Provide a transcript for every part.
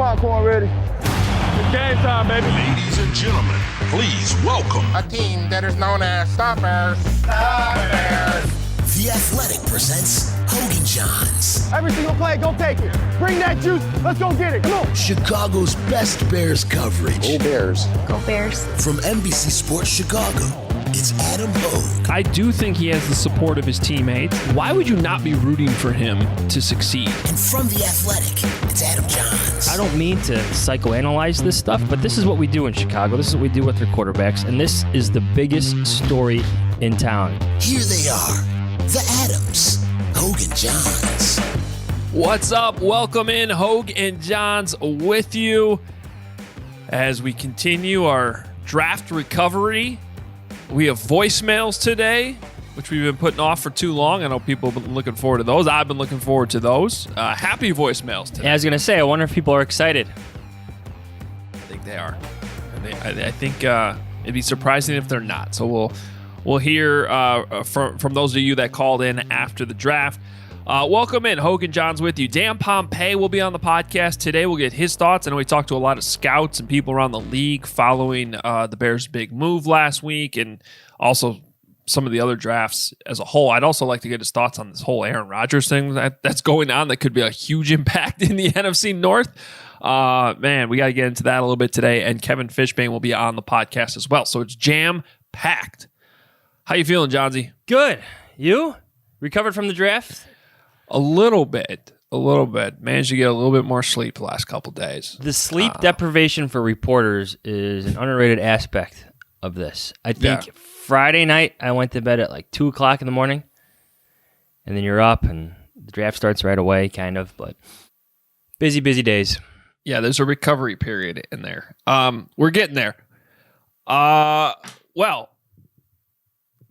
popcorn ready. It's game time, baby. Ladies and gentlemen, please welcome a team that is known as the Bears. The Bears. The Athletic presents Hoge Jahns. Every single play, go take it. Bring that juice. Let's go get it. Come on. Chicago's best Bears coverage. Go Bears. Go Bears. From NBC Sports Chicago, it's Adam Hoge. I do think he has the support of his teammates. Why would you not be rooting for him to succeed? And from The Athletic, it's Adam Jahns. I don't mean to psychoanalyze this stuff, but this is what we do in Chicago. This is what we do with their quarterbacks, and this is the biggest story in town. Here they are, the Adams, Hoge and Jahns. What's up? Welcome in, Hoge and Jahns with you as we continue our draft recovery. We have voicemails today, which we've been putting off for too long. I know people have been looking forward to those. I've been looking forward to those. Happy voicemails today. Yeah, I was going to say, I wonder if people are excited. I think they are. I think it'd be surprising if they're not. So we'll hear from those of you that called in after the draft. Welcome in, Hoge and Jahns with you. Dan Pompei will be on the podcast today. We'll get his thoughts. I know we talked to a lot of scouts and people around the league following the Bears' big move last week and also some of the other drafts as a whole. I'd also like to get his thoughts on this whole Aaron Rodgers thing that's going on that could be a huge impact in the NFC North. Man, we got to get into that a little bit today, and Kevin Fishbain will be on the podcast as well. So it's jam-packed. How you feeling, Johnsy? Good. You? Recovered from the draft? A little bit. Managed to get a little bit more sleep the last couple days. The sleep deprivation for reporters is an underrated aspect of this. I think Friday night, I went to bed at like 2 o'clock in the morning, and then you're up, and the draft starts right away, kind of, but busy days. Yeah, there's a recovery period in there. We're getting there. Well,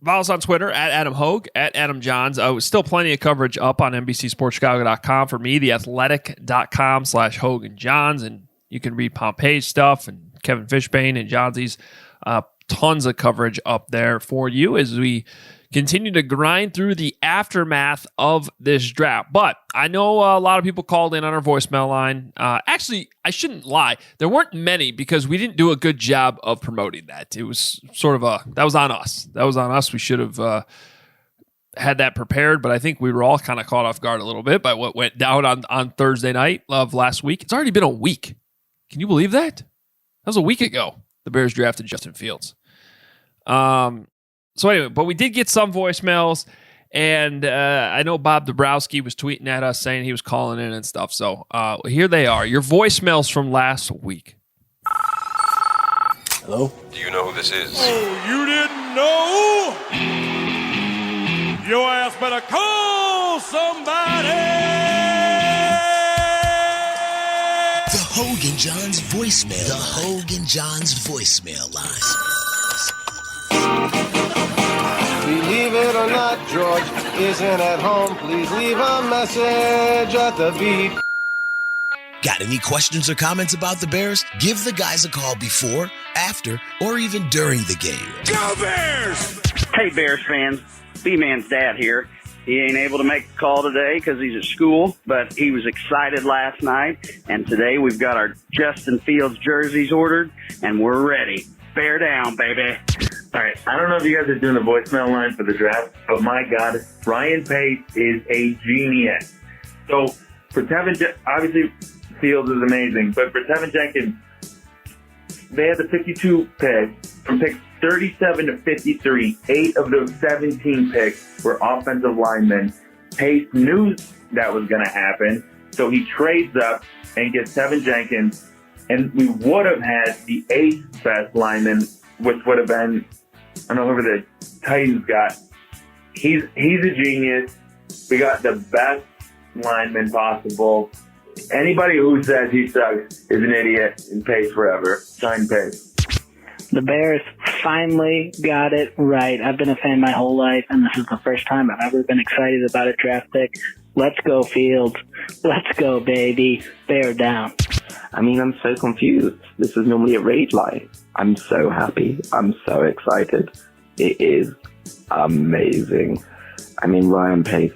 follow us on Twitter, at Adam Hoge, at Adam Jahns. Still plenty of coverage up on NBCSportsChicago.com for me, theathletic.com/Hoge and Jahns, and you can read Pompei's stuff and Kevin Fishbain and Johnsy's. Tons of coverage up there for you as we continue to grind through the aftermath of this draft. But I know a lot of people called in on our voicemail line. Actually, I shouldn't lie. There weren't many because we didn't do a good job of promoting that. It was sort of that was on us. We should have had that prepared, but I think we were all kind of caught off guard a little bit by what went down on Thursday night of last week. It's already been a week. Can you believe that? That was a week ago. The Bears drafted Justin Fields. So anyway, but we did get some voicemails, and I know Bob Dabrowski was tweeting at us saying he was calling in and stuff. So here they are, your voicemails from last week. Hello? Do you know who this is? Oh, you didn't know? Your ass better call somebody! The Hoge and Jahns voicemail. The Hoge and Jahns voicemail line. Believe it or not, George isn't at home. Please leave a message at the beep. Got any questions or comments about the Bears? Give the guys a call before, after, or even during the game. Go Bears! Hey, Bears fans. B-Man's dad here. He ain't able to make the call today because he's at school, but he was excited last night. And today we've got our Justin Fields jerseys ordered, and we're ready. Bear down, baby. All right, I don't know if you guys are doing a voicemail line for the draft, but my God, Ryan Pace is a genius. So for Tevin, obviously Fields is amazing, but for Tevin Jenkins, they had the 52 pick. From picks 37 to 53, 8 of those 17 picks were offensive linemen. Pace knew that was going to happen, so he trades up and gets Tevin Jenkins, and we would have had the 8th best lineman, which would have been, I don't know, whoever the Titans got. He's a genius. We got the best lineman possible. Anybody who says he sucks is an idiot and Pace forever. Sign Pace. The Bears finally got it right. I've been a fan my whole life, and this is the first time I've ever been excited about a draft pick. Let's go, Fields. Let's go, baby. Bear down. I mean, I'm so confused. This is normally a rage line. I'm so happy. I'm so excited. It is amazing. I mean, Ryan Pace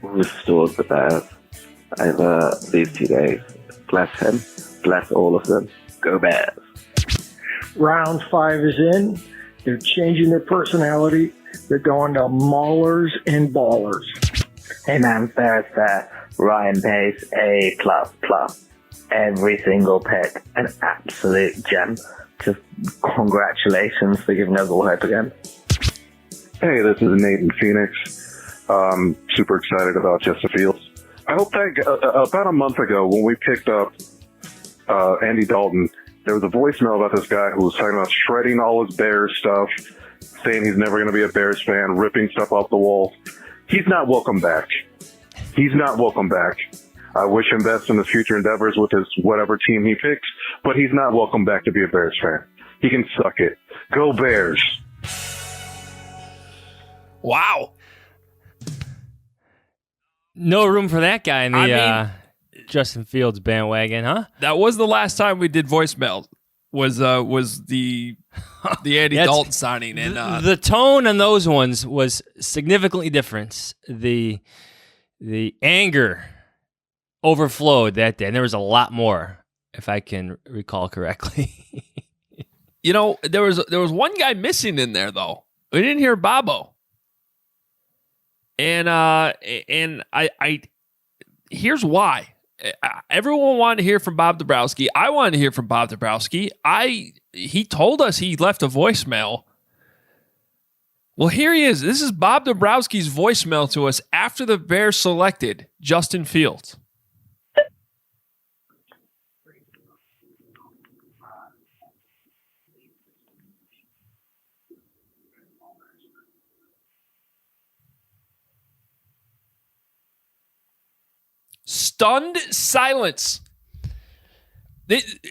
restored the Bears over these 2 days Bless him. Bless all of them. Go Bears. Round 5 is in. They're changing their personality. They're going to maulers and ballers. Hey man, fair is fair. Ryan Pace, A++. Every single pick, an absolute gem. Just congratulations for giving us all hope again. Hey, this is Nate in Phoenix. Super excited about Justin Fields. I hope that about a month ago when we picked up Andy Dalton, there was a voicemail about this guy who was talking about shredding all his Bears stuff, saying he's never going to be a Bears fan, ripping stuff off the wall. He's not welcome back. He's not welcome back. I wish him best in his future endeavors with his whatever team he picks, but he's not welcome back to be a Bears fan. He can suck it. Go Bears. Wow. No room for that guy in the Justin Fields bandwagon, huh? That was the last time we did voicemail. Was the Andy Dalton signing, and the tone on those ones was significantly different. The anger overflowed that day, and there was a lot more, if I can recall correctly. There was one guy missing in there though. We didn't hear Bobo, and I here's why. Everyone wanted to hear from Bob Dabrowski. I wanted to hear from Bob Dabrowski. He told us he left a voicemail. Well, here he is. This is Bob Dabrowski's voicemail to us after the Bears selected Justin Fields. Stunned silence.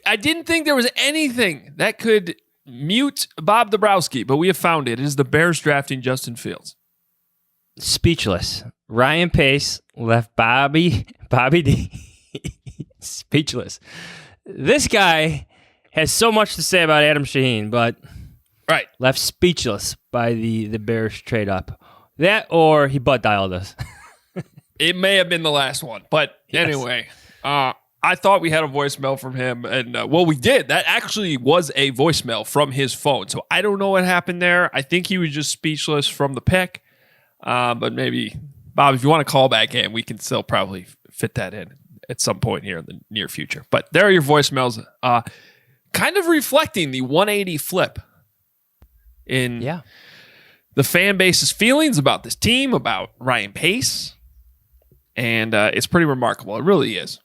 I didn't think there was anything that could mute Bob Dabrowski, but we have found it. It is the Bears drafting Justin Fields. Speechless. Ryan Pace left Bobby D speechless. This guy has so much to say about Adam Shaheen, but left speechless by the Bears trade up. That or he butt dialed us. It may have been the last one, but anyway, I thought we had a voicemail from him, and we did. That actually was a voicemail from his phone, so I don't know what happened there. I think he was just speechless from the pick, but maybe, Bob, if you want to call back in, we can still probably fit that in at some point here in the near future. But there are your voicemails, kind of reflecting the 180 flip in the fan base's feelings about this team, about Ryan Pace. And it's pretty remarkable. It really is.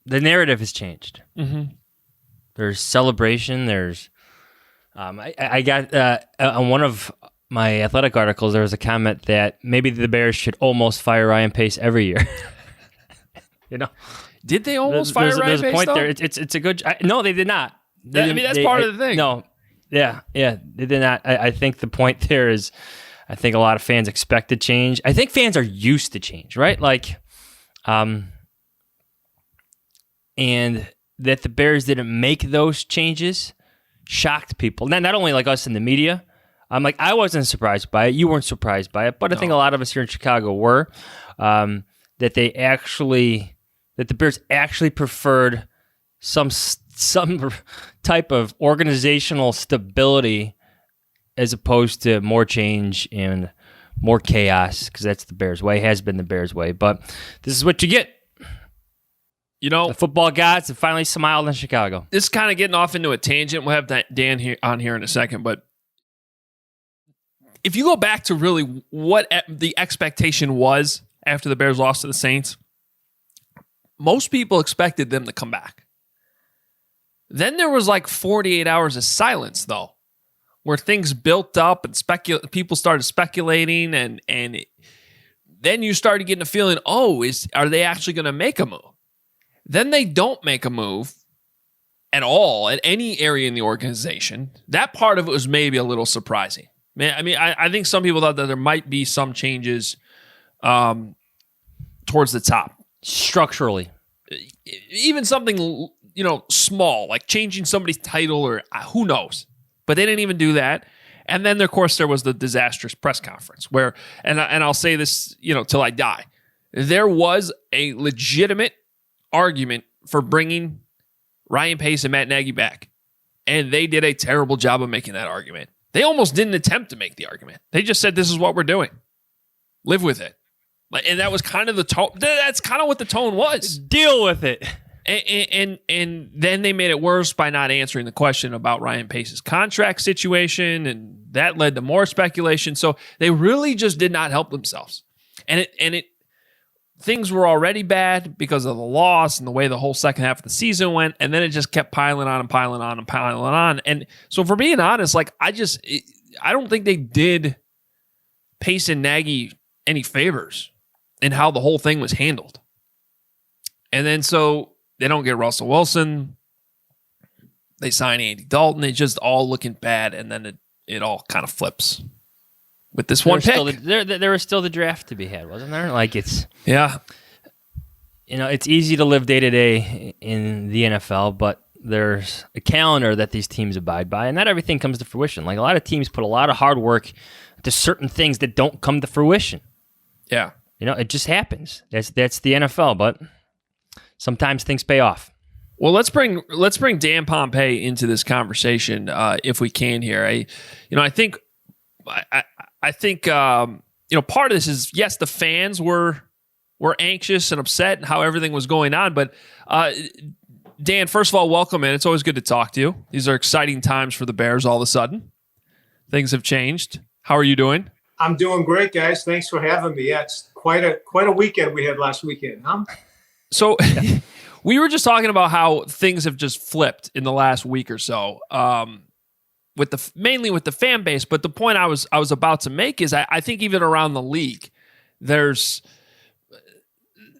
The narrative has changed. Mm-hmm. There's celebration. There's, I got on one of my athletic articles, there was a comment that maybe the Bears should almost fire Ryan Pace every year. Did they almost fire Ryan Pace? There's a point though? there. It's a good. No, they did not. That's part of the thing. No, yeah, they did not. I think the point there is, I think a lot of fans expected change. I think fans are used to change, right? And that the Bears didn't make those changes shocked people. Not only like us in the media. I wasn't surprised by it. You weren't surprised by it, but I think a lot of us here in Chicago were. That the Bears actually preferred some type of organizational stability as opposed to more change and more chaos, because that's the Bears' way, has been the Bears' way. But this is what you get. The football gods have finally smiled in Chicago. This is kind of getting off into a tangent. We'll have Dan on here in a second. But if you go back to really what the expectation was after the Bears lost to the Saints, most people expected them to come back. Then there was like 48 hours of silence, though, where things built up and people started speculating, and then you started getting a feeling, are they actually going to make a move? Then they don't make a move at all at any area in the organization. That part of it was maybe a little surprising. I think some people thought that there might be some changes towards the top. Structurally. Even something, small, like changing somebody's title or who knows. But they didn't even do that. And then, of course, there was the disastrous press conference where, and I'll say this, till I die, there was a legitimate argument for bringing Ryan Pace and Matt Nagy back. And they did a terrible job of making that argument. They almost didn't attempt to make the argument. They just said, this is what we're doing. Live with it. And that was kind of the tone. That's kind of what the tone was. Deal with it. And then they made it worse by not answering the question about Ryan Pace's contract situation, and that led to more speculation. So they really just did not help themselves. And things were already bad because of the loss and the way the whole second half of the season went, and then it just kept piling on and piling on and piling on. And so, for being honest, like I don't think they did Pace and Nagy any favors in how the whole thing was handled. And then so they don't get Russell Wilson. They sign Andy Dalton. It's just all looking bad, and then it all kind of flips with this one pick. There was still the draft to be had, wasn't there? Like it's it's easy to live day to day in the NFL, but there's a calendar that these teams abide by, and not everything comes to fruition. Like a lot of teams put a lot of hard work to certain things that don't come to fruition. Yeah, it just happens. That's the NFL, but sometimes things pay off. Well, let's bring Dan Pompei into this conversation if we can here. I think part of this is, yes, the fans were anxious and upset and how everything was going on. But Dan, first of all, welcome in. It's always good to talk to you. These are exciting times for the Bears. All of a sudden, things have changed. How are you doing? I'm doing great, guys. Thanks for having me. Yeah, it's quite a weekend we had last weekend, huh? So we were just talking about how things have just flipped in the last week or so. Mainly with the fan base, but the point I was about to make is I think even around the league, there's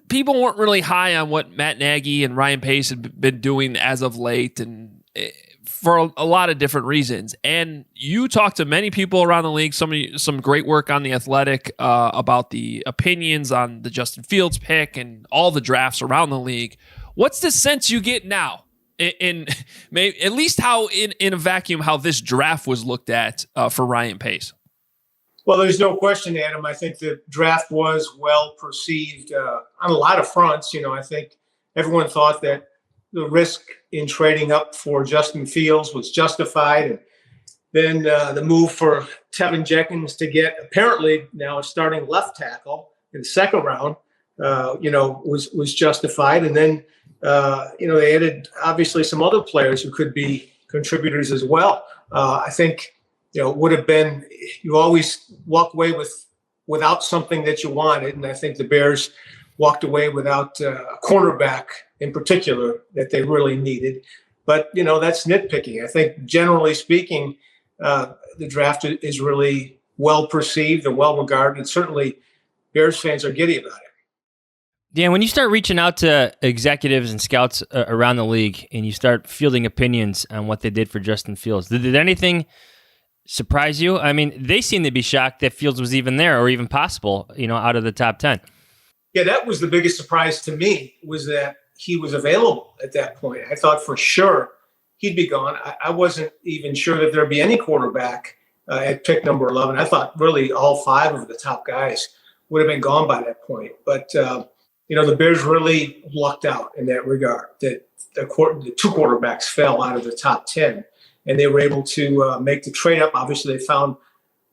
people weren't really high on what Matt Nagy and Ryan Pace had been doing as of late, and for a lot of different reasons. And you talked to many people around the league, some great work on The Athletic about the opinions on the Justin Fields pick and all the drafts around the league. What's the sense you get now? In maybe at least how in a vacuum how this draft was looked at for Ryan Pace? Well, there's no question, Adam. I think the draft was well perceived on a lot of fronts. I think everyone thought that the risk in trading up for Justin Fields was justified, and then the move for Tevin Jenkins to get apparently now a starting left tackle in the second round, was justified, and then. They added obviously some other players who could be contributors as well. I think, would have been, you always walk away without something that you wanted. And I think the Bears walked away without a cornerback in particular that they really needed. But, that's nitpicking. I think generally speaking, the draft is really well perceived and well regarded. Certainly Bears fans are giddy about it. Dan, when you start reaching out to executives and scouts around the league and you start fielding opinions on what they did for Justin Fields, did anything surprise you? I mean, they seem to be shocked that Fields was even there or even possible, out of the top 10. Yeah, that was the biggest surprise to me, was that he was available at that point. I thought for sure he'd be gone. I wasn't even sure that there'd be any quarterback at pick number 11. I thought really all five of the top guys would have been gone by that point. But, the Bears really lucked out in that regard, that the two quarterbacks fell out of the top 10, and they were able to make the trade up. Obviously, they found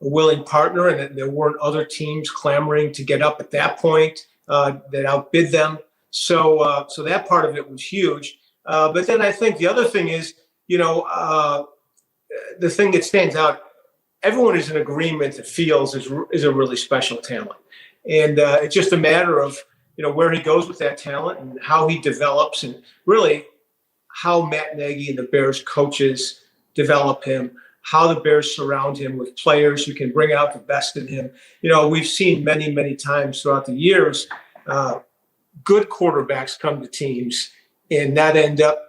a willing partner, and there weren't other teams clamoring to get up at that point that outbid them. So that part of it was huge. But then I think the other thing is, the thing that stands out, everyone is in agreement that Fields is a really special talent. And it's just a matter of, where he goes with that talent and how he develops, and really how Matt Nagy and the Bears coaches develop him, how the Bears surround him with players who can bring out the best in him. We've seen many, many times throughout the years, good quarterbacks come to teams and not end up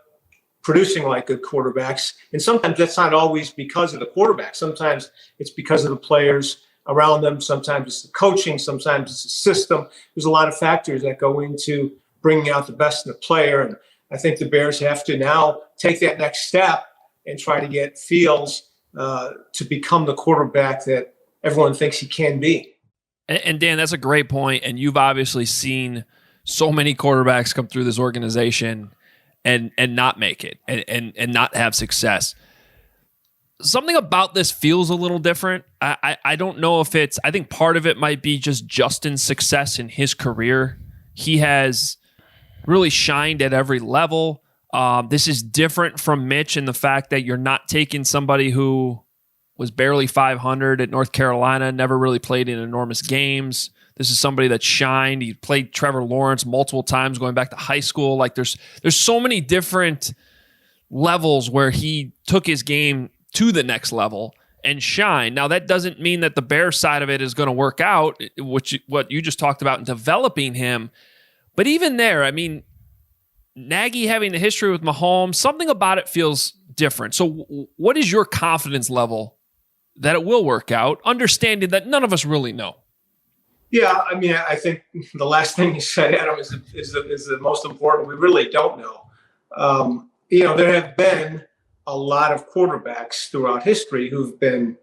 producing like good quarterbacks. And sometimes that's not always because of the quarterback. Sometimes it's because of the players around them. Sometimes it's the coaching. Sometimes it's the system. There's a lot of factors that go into bringing out the best in a player. And I think the Bears have to now take that next step and try to get Fields to become the quarterback that everyone thinks he can be. And Dan, that's a great point. And you've obviously seen so many quarterbacks come through this organization and not make it and not have success. Something about this feels a little different. I don't know if it's, I think part of it might be just Justin's success in his career. He has really shined at every level. This is different from Mitch in the fact that you're not taking somebody who was barely 500 at North Carolina, never really played in enormous games. This is somebody that shined. He played Trevor Lawrence multiple times going back to high school. Like there's so many different levels where he took his game to the next level and shine. Now, that doesn't mean that the Bears side of it is going to work out, what you just talked about in developing him. But even there, I mean, Nagy having the history with Mahomes, something about it feels different. So what is your confidence level that it will work out, understanding that none of us really know? Yeah, I mean, I think the last thing you said, Adam, is the most important. We really don't know. There have been a lot of quarterbacks throughout history who've been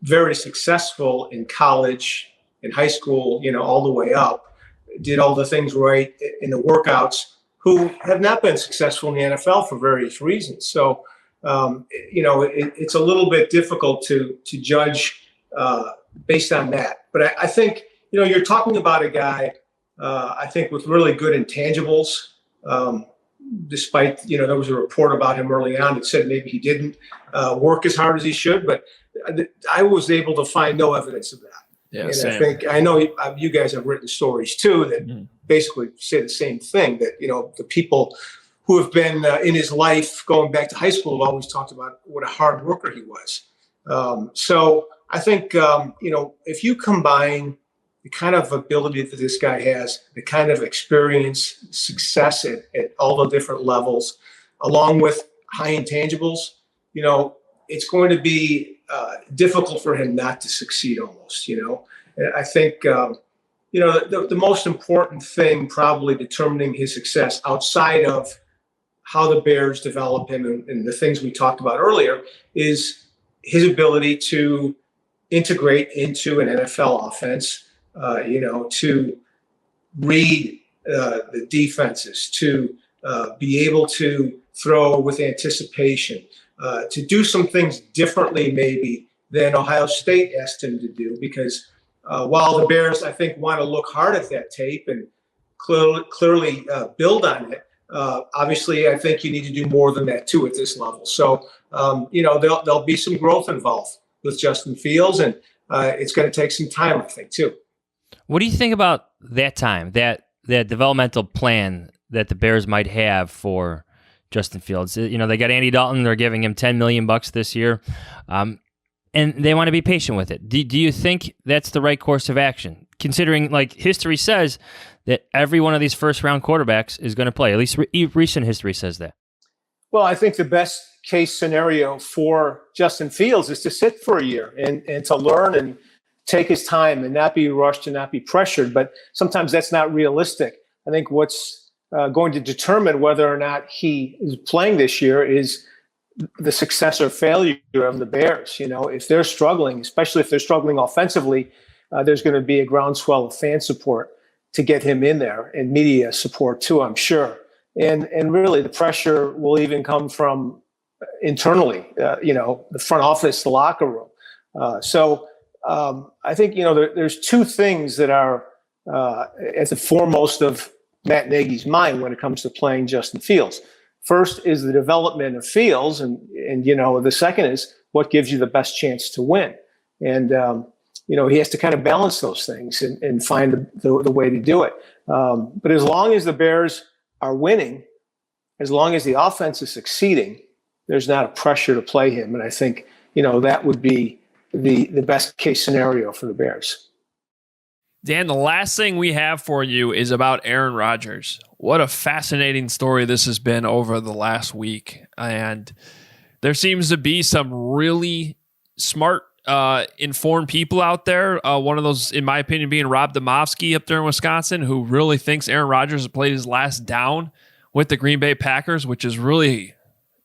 very successful in college, in high school, all the way up, did all the things right in the workouts, who have not been successful in the NFL for various reasons. So, it's a little bit difficult to judge based on that. But I think, you're talking about a guy, I think, with really good intangibles. Despite, there was a report about him early on that said maybe he didn't work as hard as he should, but I was able to find no evidence of that. Yeah, and I know you guys have written stories too that basically say the same thing, that, the people who have been in his life going back to high school have always talked about what a hard worker he was. So I think, if you combine the kind of ability that this guy has, the kind of experience, success at all the different levels, along with high intangibles, it's going to be difficult for him not to succeed almost, And I think, the most important thing probably determining his success outside of how the Bears develop him and the things we talked about earlier is his ability to integrate into an NFL offense, to read the defenses, to be able to throw with anticipation, to do some things differently maybe than Ohio State asked him to do, because while the Bears, I think, want to look hard at that tape and clearly build on it, obviously I think you need to do more than that too at this level. So, there'll be some growth involved with Justin Fields, and it's going to take some time, I think, too. What do you think about that time, that developmental plan that the Bears might have for Justin Fields? They got Andy Dalton. They're giving him $10 million this year, and they want to be patient with it. Do you think that's the right course of action, considering like history says that every one of these first-round quarterbacks is going to play? At least recent history says that. Well, I think the best case scenario for Justin Fields is to sit for a year and to learn and take his time and not be rushed and not be pressured. But sometimes that's not realistic. I think what's going to determine whether or not he is playing this year is the success or failure of the Bears. If they're struggling, especially if they're struggling offensively, there's going to be a groundswell of fan support to get him in there, and media support too, I'm sure. And really the pressure will even come from internally, the front office, the locker room. So I think, there's two things that are at the foremost of Matt Nagy's mind when it comes to playing Justin Fields. First is the development of Fields, and the second is what gives you the best chance to win. And he has to kind of balance those things and find the way to do it. But as long as the Bears are winning, as long as the offense is succeeding, there's not a pressure to play him. And I think, that would be the best case scenario for the Bears. Dan, the last thing we have for you is about Aaron Rodgers. What a fascinating story this has been over the last week. And there seems to be some really smart, informed people out there. One of those, in my opinion, being Rob Domofsky up there in Wisconsin, who really thinks Aaron Rodgers has played his last down with the Green Bay Packers, which is really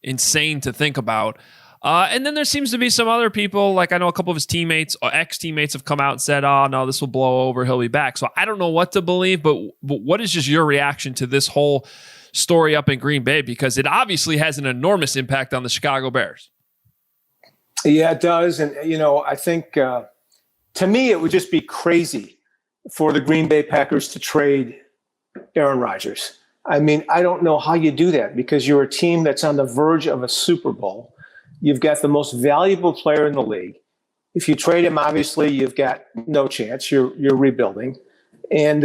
insane to think about. And then there seems to be some other people, like I know a couple of his teammates, or ex-teammates, have come out and said, oh, no, this will blow over. He'll be back. So I don't know what to believe, but what is just your reaction to this whole story up in Green Bay? Because it obviously has an enormous impact on the Chicago Bears. Yeah, it does. And, I think to me, it would just be crazy for the Green Bay Packers to trade Aaron Rodgers. I mean, I don't know how you do that because you're a team that's on the verge of a Super Bowl. You've got the most valuable player in the league. If you trade him, obviously, you've got no chance. You're rebuilding. And,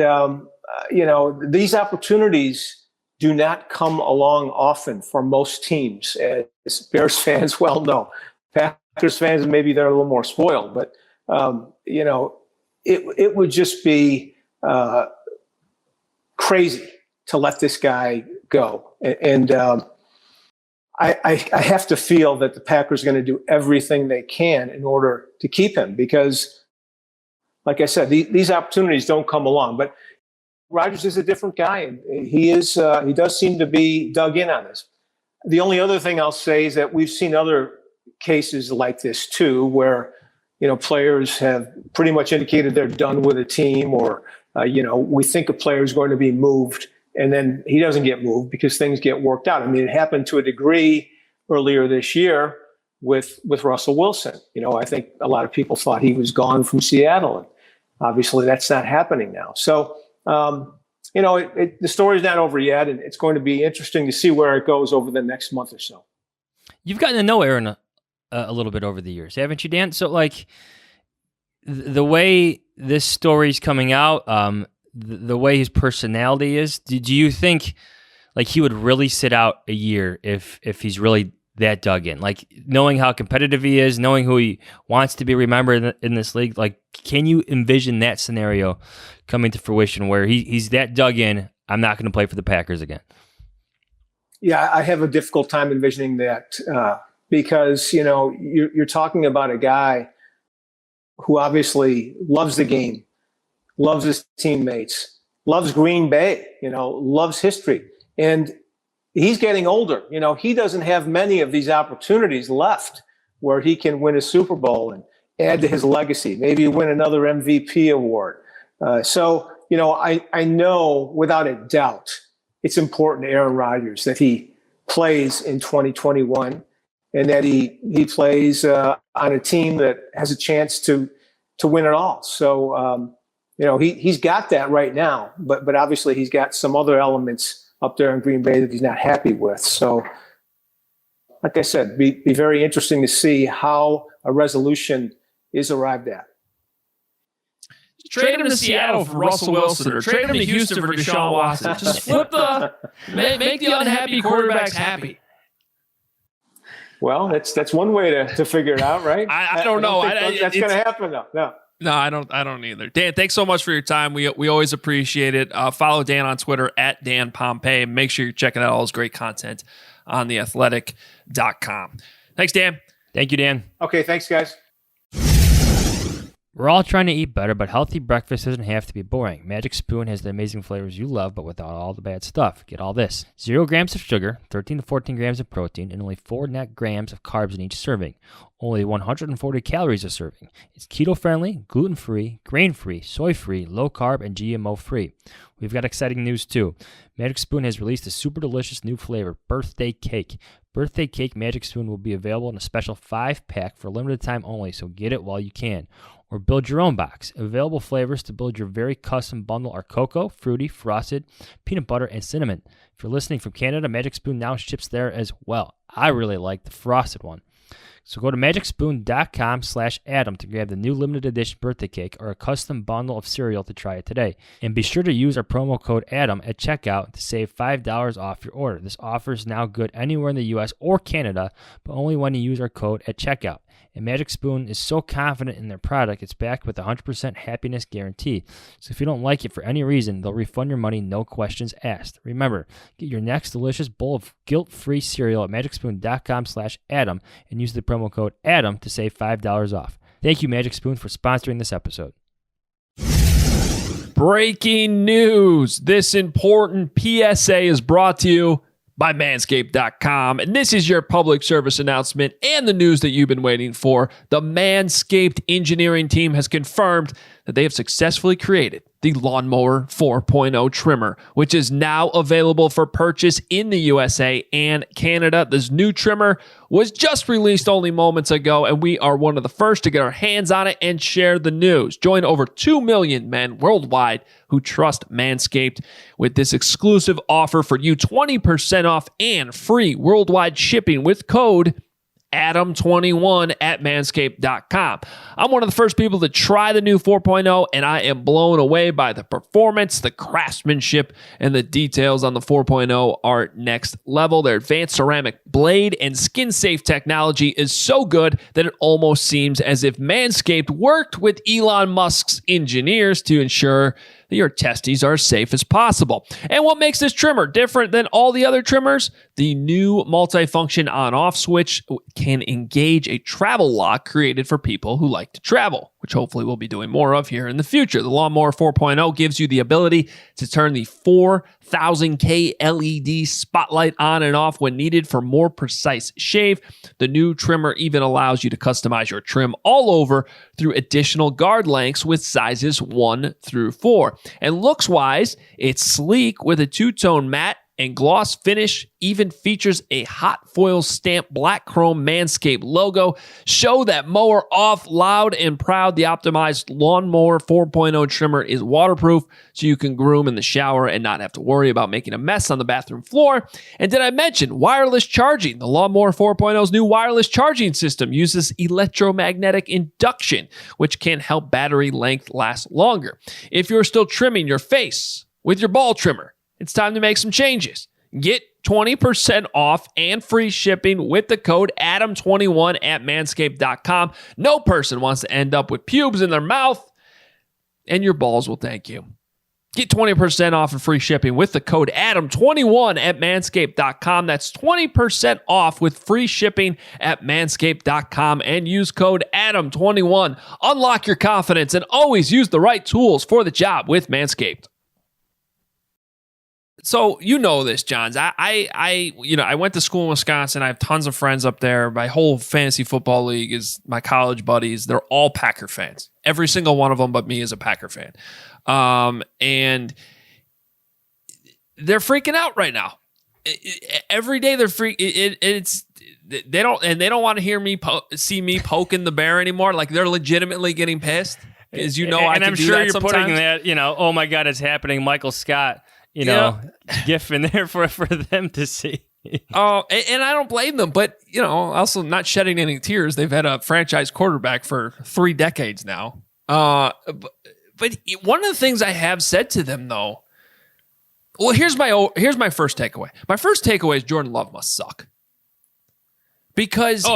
these opportunities do not come along often for most teams, as Bears fans well know. Packers fans, maybe they're a little more spoiled, but, it would just be crazy to let this guy go. And I have to feel that the Packers are going to do everything they can in order to keep him because, like I said, these opportunities don't come along. But Rodgers is a different guy, and he does seem to be dug in on this. The only other thing I'll say is that we've seen other cases like this too, where players have pretty much indicated they're done with a team, or we think a player is going to be moved, and then he doesn't get moved because things get worked out. I mean, it happened to a degree earlier this year with Russell Wilson. I think a lot of people thought he was gone from Seattle, and obviously that's not happening now. So, the story's not over yet, and it's going to be interesting to see where it goes over the next month or so. You've gotten to know Aaron a little bit over the years, haven't you, Dan? So, like, the way this story's coming out, the way his personality is, do you think like he would really sit out a year if he's really that dug in? Like, knowing how competitive he is, knowing who he wants to be remembered in this league, like, can you envision that scenario coming to fruition where he's that dug in, I'm not going to play for the Packers again? Yeah, I have a difficult time envisioning that because, you're talking about a guy who obviously loves the game, loves his teammates, loves Green Bay, loves history. And he's getting older. He doesn't have many of these opportunities left where he can win a Super Bowl and add to his legacy, maybe win another MVP award. So I know without a doubt it's important to Aaron Rodgers that he plays in 2021 and that he plays on a team that has a chance to win it all. So, he's got that right now, but obviously he's got some other elements up there in Green Bay that he's not happy with. So, like I said, be very interesting to see how a resolution is arrived at. Trade him to Seattle for Russell Wilson, or trade him to Houston for Deshaun Watson. Just flip make the unhappy quarterbacks happy. Well, that's one way to figure it out, right? I don't know. That's going to happen, though. No, I don't either. Dan, thanks so much for your time. We always appreciate it. Follow Dan on Twitter at Dan Pompei. Make sure you're checking out all his great content on theathletic.com. Thanks, Dan. Thank you, Dan. Okay, thanks, guys. We're all trying to eat better, but healthy breakfast doesn't have to be boring. Magic Spoon has the amazing flavors you love, but without all the bad stuff. Get all this: 0 grams of sugar, 13 to 14 grams of protein, and only 4 net grams of carbs in each serving. Only 140 calories a serving. It's keto-friendly, gluten-free, grain-free, soy-free, low-carb, and GMO-free. We've got exciting news, too. Magic Spoon has released a super delicious new flavor, Birthday Cake. Birthday Cake Magic Spoon will be available in a special 5-pack for limited time only, so get it while you can. Or build your own box. Available flavors to build your very custom bundle are cocoa, fruity, frosted, peanut butter, and cinnamon. If you're listening from Canada, Magic Spoon now ships there as well. I really like the frosted one. So go to magicspoon.com/Adam to grab the new limited edition birthday cake or a custom bundle of cereal to try it today. And be sure to use our promo code Adam at checkout to save $5 off your order. This offer is now good anywhere in the U.S. or Canada, but only when you use our code at checkout. And Magic Spoon is so confident in their product, it's backed with a 100% happiness guarantee. So if you don't like it for any reason, they'll refund your money, no questions asked. Remember, get your next delicious bowl of guilt-free cereal at magicspoon.com/Adam and use the promo code Adam to save $5 off. Thank you, Magic Spoon, for sponsoring this episode. Breaking news. This important PSA is brought to you by Manscaped.com. And this is your public service announcement and the news that you've been waiting for. The Manscaped engineering team has confirmed that they have successfully created the Lawnmower 4.0 trimmer, which is now available for purchase in the USA and Canada. This new trimmer was just released only moments ago, and we are one of the first to get our hands on it and share the news. Join over 2 million men worldwide who trust Manscaped with this exclusive offer for you, 20% off and free worldwide shipping with code Adam21 at manscaped.com. I'm one of the first people to try the new 4.0, and I am blown away by the performance, the craftsmanship, and the details on the 4.0 are next level. Their advanced ceramic blade and skin-safe technology is so good that it almost seems as if Manscaped worked with Elon Musk's engineers to ensure that your testes are as safe as possible. And what makes this trimmer different than all the other trimmers? The new multifunction on-off switch can engage a travel lock created for people who like to travel, which hopefully we'll be doing more of here in the future. The Lawnmower 4.0 gives you the ability to turn the 4,000K LED spotlight on and off when needed for more precise shave. The new trimmer even allows you to customize your trim all over through additional guard lengths with sizes 1 through 4. And looks-wise, it's sleek with a two-tone matte and gloss finish, even features a hot foil stamped black chrome Manscaped logo. Show that mower off loud and proud. The optimized Lawnmower 4.0 trimmer is waterproof, so you can groom in the shower and not have to worry about making a mess on the bathroom floor. And did I mention wireless charging? The Lawnmower 4.0's new wireless charging system uses electromagnetic induction, which can help battery length last longer. If you're still trimming your face with your ball trimmer, it's time to make some changes. Get 20% off and free shipping with the code Adam21 at manscaped.com. No person wants to end up with pubes in their mouth, and your balls will thank you. Get 20% off and free shipping with the code Adam21 at manscaped.com. That's 20% off with free shipping at manscaped.com and use code Adam21. Unlock your confidence and always use the right tools for the job with Manscaped. So you know this, Johns. I went to school in Wisconsin. I have tons of friends up there. My whole fantasy football league is my college buddies. They're all Packer fans. Every single one of them, but me, is a Packer fan. And they're freaking out right now. Every day they're they don't want to hear me see me poking the bear anymore. Like, they're legitimately getting pissed, because and I'm sure you're putting that. Oh my God, it's happening, Michael Scott. GIF in there for them to see. Oh, and I don't blame them, but, also not shedding any tears. They've had a franchise quarterback for 3 decades now. But one of the things I have said to them, though, well, here's my first takeaway. My first takeaway is Jordan Love must suck. Because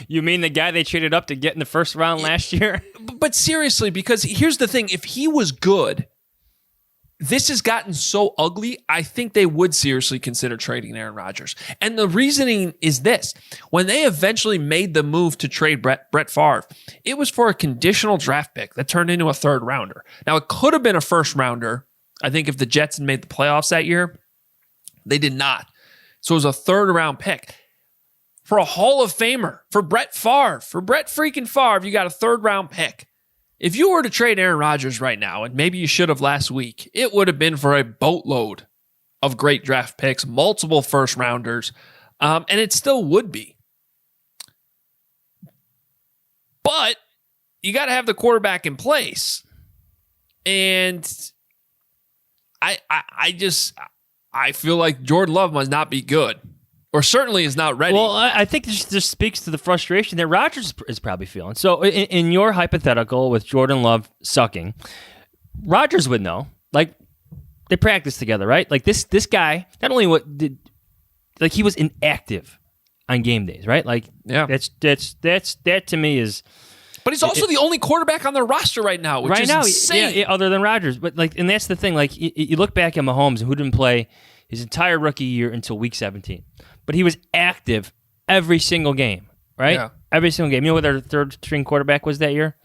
you mean the guy they traded up to get in the first round last year? But seriously, because here's the thing: if he was good, this has gotten so ugly, I think they would seriously consider trading Aaron Rodgers. And the reasoning is this. When they eventually made the move to trade Brett Favre, it was for a conditional draft pick that turned into a 3rd rounder. Now, it could have been a 1st rounder. I think if the Jets had made the playoffs that year, they did not. So it was a 3rd round pick. For a Hall of Famer, for Brett freaking Favre, you got a 3rd round pick. If you were to trade Aaron Rodgers right now, and maybe you should have last week, it would have been for a boatload of great draft picks, multiple 1st rounders, and it still would be. But you got to have the quarterback in place. And I feel like Jordan Love must not be good. Or certainly is not ready. Well, I think this just speaks to the frustration that Rodgers is probably feeling. So in your hypothetical with Jordan Love sucking, Rodgers would know. Like, they practiced together, right? Like, this guy, not only he was inactive on game days, right? Like, yeah, that to me is. But he's also the only quarterback on their roster right now, which is insane. Yeah, other than Rodgers. But and that's the thing. Like, you look back at Mahomes, who didn't play his entire rookie year until week 17. But he was active every single game, right? Yeah. Every single game. You know what their 3rd string quarterback was that year?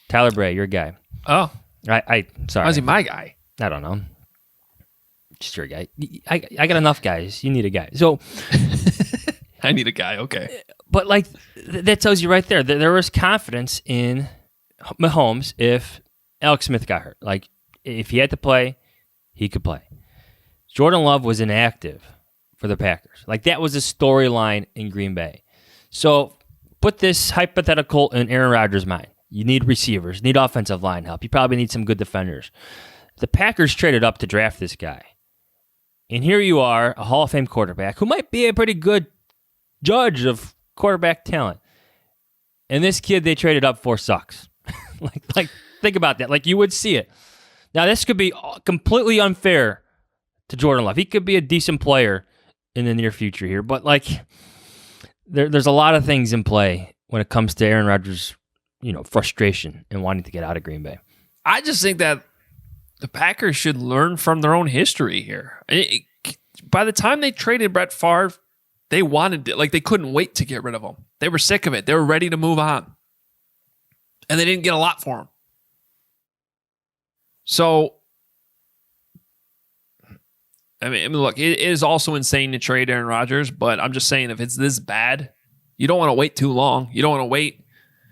Tyler Bray, your guy. Oh. Sorry. Why is he my guy? I don't know. Just your guy. I got enough guys. You need a guy. So I need a guy. Okay. But like that tells you right there that there was confidence in Mahomes if Alex Smith got hurt. Like if he had to play, he could play. Jordan Love was inactive for the Packers. Like that was a storyline in Green Bay. So put this hypothetical in Aaron Rodgers' mind. You need receivers, need offensive line help. You probably need some good defenders. The Packers traded up to draft this guy. And here you are, a Hall of Fame quarterback who might be a pretty good judge of quarterback talent. And this kid they traded up for sucks. like think about that. Like you would see it. Now this could be completely unfair to Jordan Love. He could be a decent player in the near future here, but like there's a lot of things in play when it comes to Aaron Rodgers, frustration and wanting to get out of Green Bay. I just think that the Packers should learn from their own history here. By the time they traded Brett Favre, they wanted it. Like they couldn't wait to get rid of him. They were sick of it. They were ready to move on. And they didn't get a lot for him. So, I mean, look, it is also insane to trade Aaron Rodgers, but I'm just saying if it's this bad, you don't want to wait too long. You don't want to wait.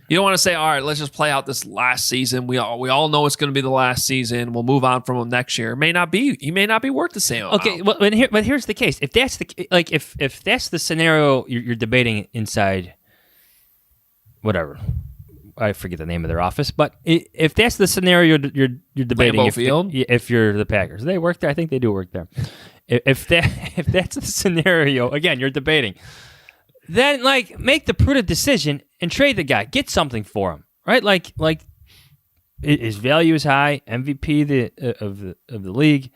You don't want to say, all right, let's just play out this last season. We all know it's going to be the last season. We'll move on from him next year. It may not be. He may not be worth the same amount. Okay, well, but here's the case. If that's if that's the scenario you're debating inside, whatever, I forget the name of their office, but if that's the scenario you're debating, if you're the Packers, they work there. I think they do work there. If that's the scenario, again, you're debating. Then, make the prudent decision and trade the guy. Get something for him, right? Like his value is high. MVP of the league,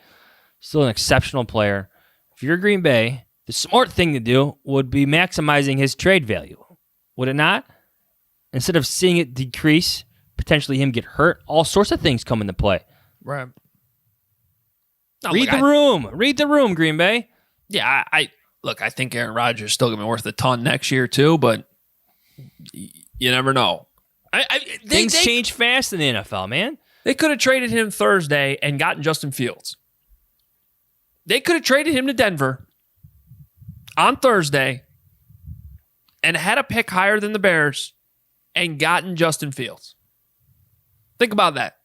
still an exceptional player. If you're Green Bay, the smart thing to do would be maximizing his trade value, would it not? Instead of seeing it decrease, potentially him get hurt, all sorts of things come into play. Right. Read the room, Green Bay. Yeah, I think Aaron Rodgers is still going to be worth a ton next year too, but you never know. Things change fast in the NFL, man. They could have traded him Thursday and gotten Justin Fields. They could have traded him to Denver on Thursday and had a pick higher than the Bears and gotten Justin Fields. Think about that.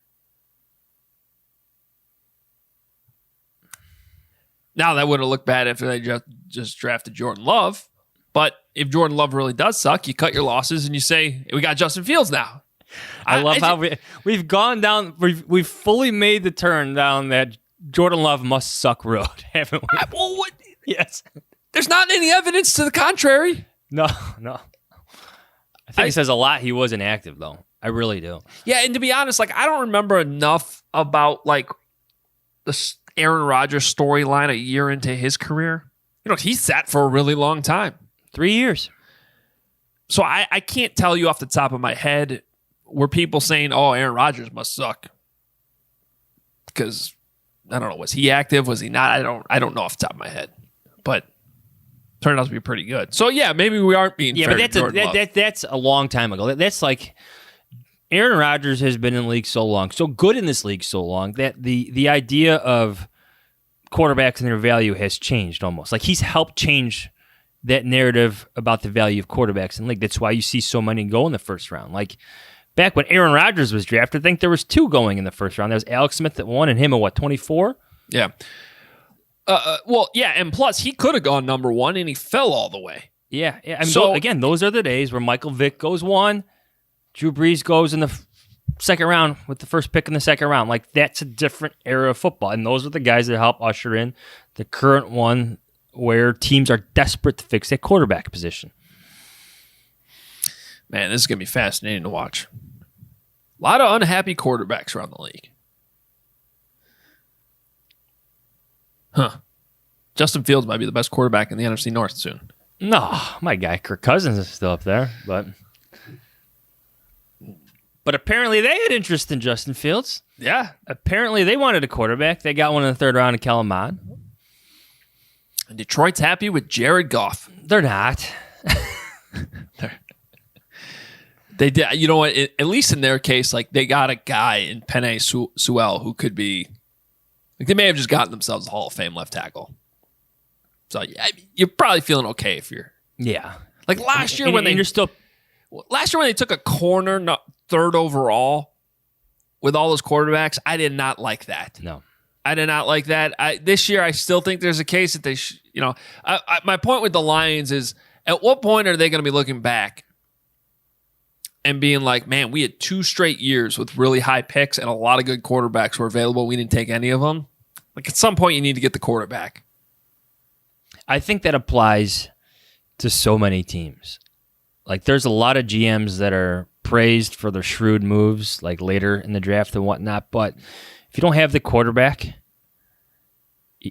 Now, that would have looked bad if they just drafted Jordan Love. But if Jordan Love really does suck, you cut your losses and you say, we got Justin Fields now. I love how we've gone down, we've fully made the turn down that Jordan Love must suck road, haven't we? Well, what? Yes. There's not any evidence to the contrary. No. I think it says a lot he was inactive, though. I really do. Yeah, and to be honest, I don't remember enough about, the Aaron Rodgers storyline a year into his career. He sat for a really long time. 3 years. So I can't tell you off the top of my head were people saying, oh, Aaron Rodgers must suck. Because, I don't know, was he active? Was he not? I don't know off the top of my head. But turned out to be pretty good. So, yeah, maybe we aren't being fair to Jordan Love. That's a long time ago. That's like Aaron Rodgers has been in the league so long, so good in this league so long, that the idea of quarterbacks and their value has changed almost. Like he's helped change that narrative about the value of quarterbacks in the league. That's why you see so many go in the first round. Like back when Aaron Rodgers was drafted, I think there was 2 going in the first round. There was Alex Smith at 1 and him at 24? Yeah. Well, yeah, and plus he could have gone number 1 and he fell all the way. Yeah. I mean, again, those are the days where Michael Vick goes 1, Drew Brees goes in the second round with the first pick in the second round. Like that's a different era of football, and those are the guys that help usher in the current one where teams are desperate to fix their quarterback position. Man, this is gonna be fascinating to watch. A lot of unhappy quarterbacks around the league. Justin Fields might be the best quarterback in the NFC North soon. No, my guy Kirk Cousins is still up there, But apparently they had interest in Justin Fields. Yeah. Apparently they wanted a quarterback. They got one in the third round of Kellen Mond. And Detroit's happy with Jared Goff. They're not. They did. You know what? At least in their case, they got a guy in Penei Sewell who could be Like they may have just gotten themselves a Hall of Fame left tackle. So yeah, you're probably feeling okay if you're like last year when they took a corner third overall with all those quarterbacks. I did not like that. No, I did not like that. This year, I still think there's a case that they, my point with the Lions is at what point are they going to be looking back and being like, man, we had 2 straight years with really high picks and a lot of good quarterbacks were available. We didn't take any of them. Like at some point, you need to get the quarterback. I think that applies to so many teams. Like there's a lot of GMs that are praised for their shrewd moves, like later in the draft and whatnot. But if you don't have the quarterback,